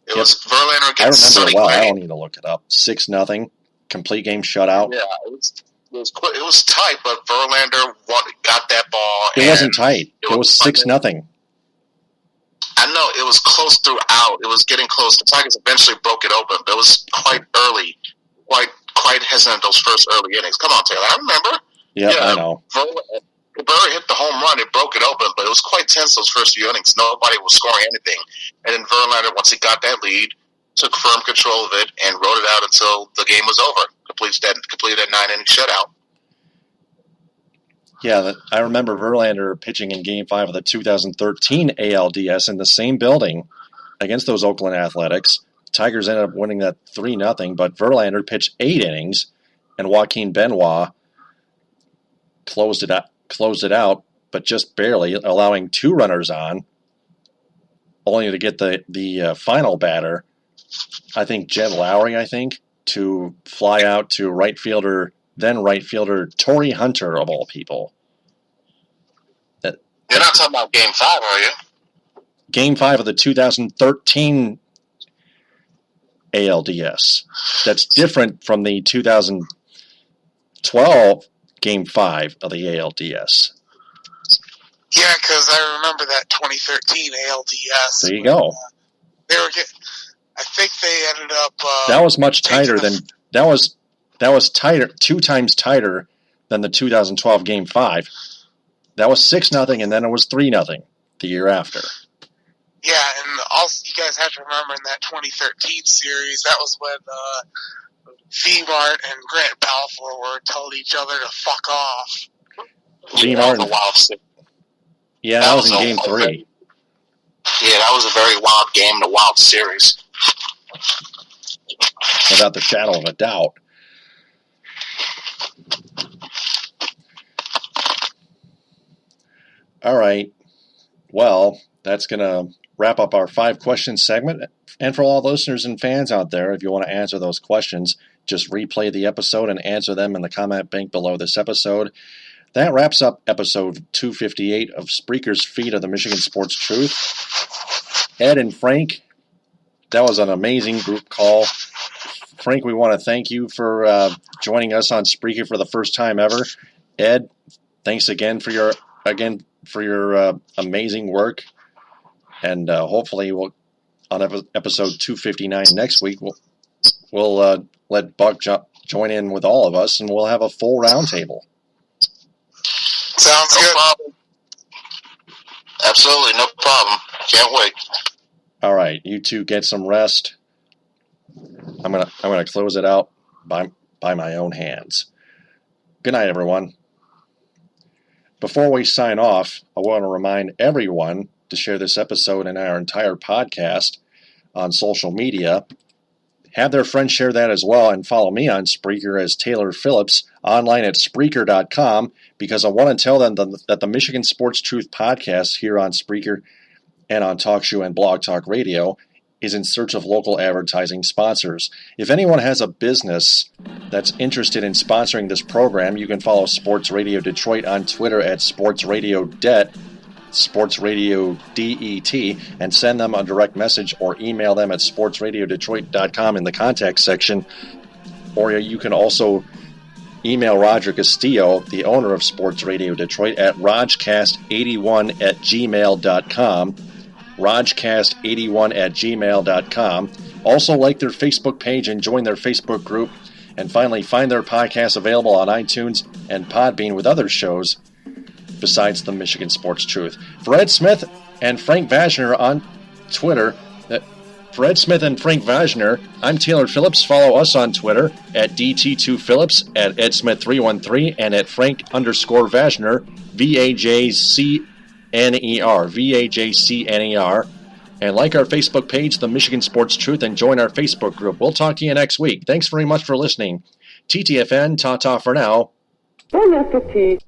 It was Verlander against I remember Sonny it well. Gray. I don't need to look it up. 6-0, complete game shutout. Yeah, it was tight, but Verlander got that ball. It wasn't tight. It was 6-0. I know it was close throughout. It was getting close. The Tigers eventually broke it open, but it was quite early, quite hesitant those first early innings. Come on, Taylor. I remember. Yeah, I know. Burry hit the home run. It broke it open, but it was quite tense those first few innings. Nobody was scoring anything. And then Verlander, once he got that lead, took firm control of it and rode it out until the game was over. Completed that 9-inning shutout. Yeah, I remember Verlander pitching in Game 5 of the 2013 ALDS in the same building against those Oakland Athletics. Tigers ended up winning that 3-0, but Verlander pitched 8 innings, and Joaquin Benoit closed it out, but just barely, allowing 2 runners on, only to get the final batter, I think Jed Lowry, to fly out to right fielder Torrey Hunter, of all people. You're not talking about Game 5, are you? Game 5 of the 2013 ALDS. That's different from the 2012 Game 5 of the ALDS. Yeah, because I remember that 2013 ALDS. There you go. I think they ended up. That was much tighter than that was tighter, 2 times tighter than the 2012 Game 5. That was 6-0, and then it was 3-0 the year after. Yeah, and also you guys have to remember in that 2013 series, that was when V-Mart and Grant Balfour were telling each other to fuck off. V-Mart. Yeah, that was in Game 3. Yeah, that was a very wild game and a wild series. Without the shadow of a doubt. All right. Well, that's going to wrap up our 5-question segment. And for all listeners and fans out there, if you want to answer those questions, just replay the episode and answer them in the comment bank below this episode. That wraps up episode 258 of Spreaker's Feed of the Michigan Sports Truth. Ed and Frank, that was an amazing group call. Frank, we want to thank you for joining us on Spreaker for the first time ever. Ed, thanks again for your amazing work. And hopefully we'll on episode 259 next week, we'll let Buck join in with all of us, and we'll have a full roundtable. Sounds good. Problem. Absolutely, no problem. Can't wait. All right, you two get some rest. I'm gonna close it out by my own hands. Good night, everyone. Before we sign off, I want to remind everyone to share this episode and our entire podcast on social media. Have their friends share that as well, and follow me on Spreaker as Taylor Phillips, online at Spreaker.com, because I want to tell them that the Michigan Sports Truth podcast here on Spreaker and on TalkShoe and Blog Talk Radio is in search of local advertising sponsors. If anyone has a business that's interested in sponsoring this program, you can follow Sports Radio Detroit on Twitter at SportsRadioDet, SportsRadioDET, and send them a direct message or email them at sportsradiodetroit.com in the contact section. Or you can also email Roger Castillo, the owner of Sports Radio Detroit, at rajcast81@gmail.com. rajcast81@gmail.com. Also like their Facebook page and join their Facebook group. And finally, find their podcast available on iTunes and Podbean with other shows besides the Michigan Sports Truth. For Ed Smith and Frank Vashner on Twitter, I'm Taylor Phillips. Follow us on Twitter at DT2Phillips, at EdSmith313, and at Frank_Vashner, VAJCNER. And like our Facebook page, The Michigan Sports Truth, and join our Facebook group. We'll talk to you next week. Thanks very much for listening. TTFN, ta-ta for now. Bon appetit.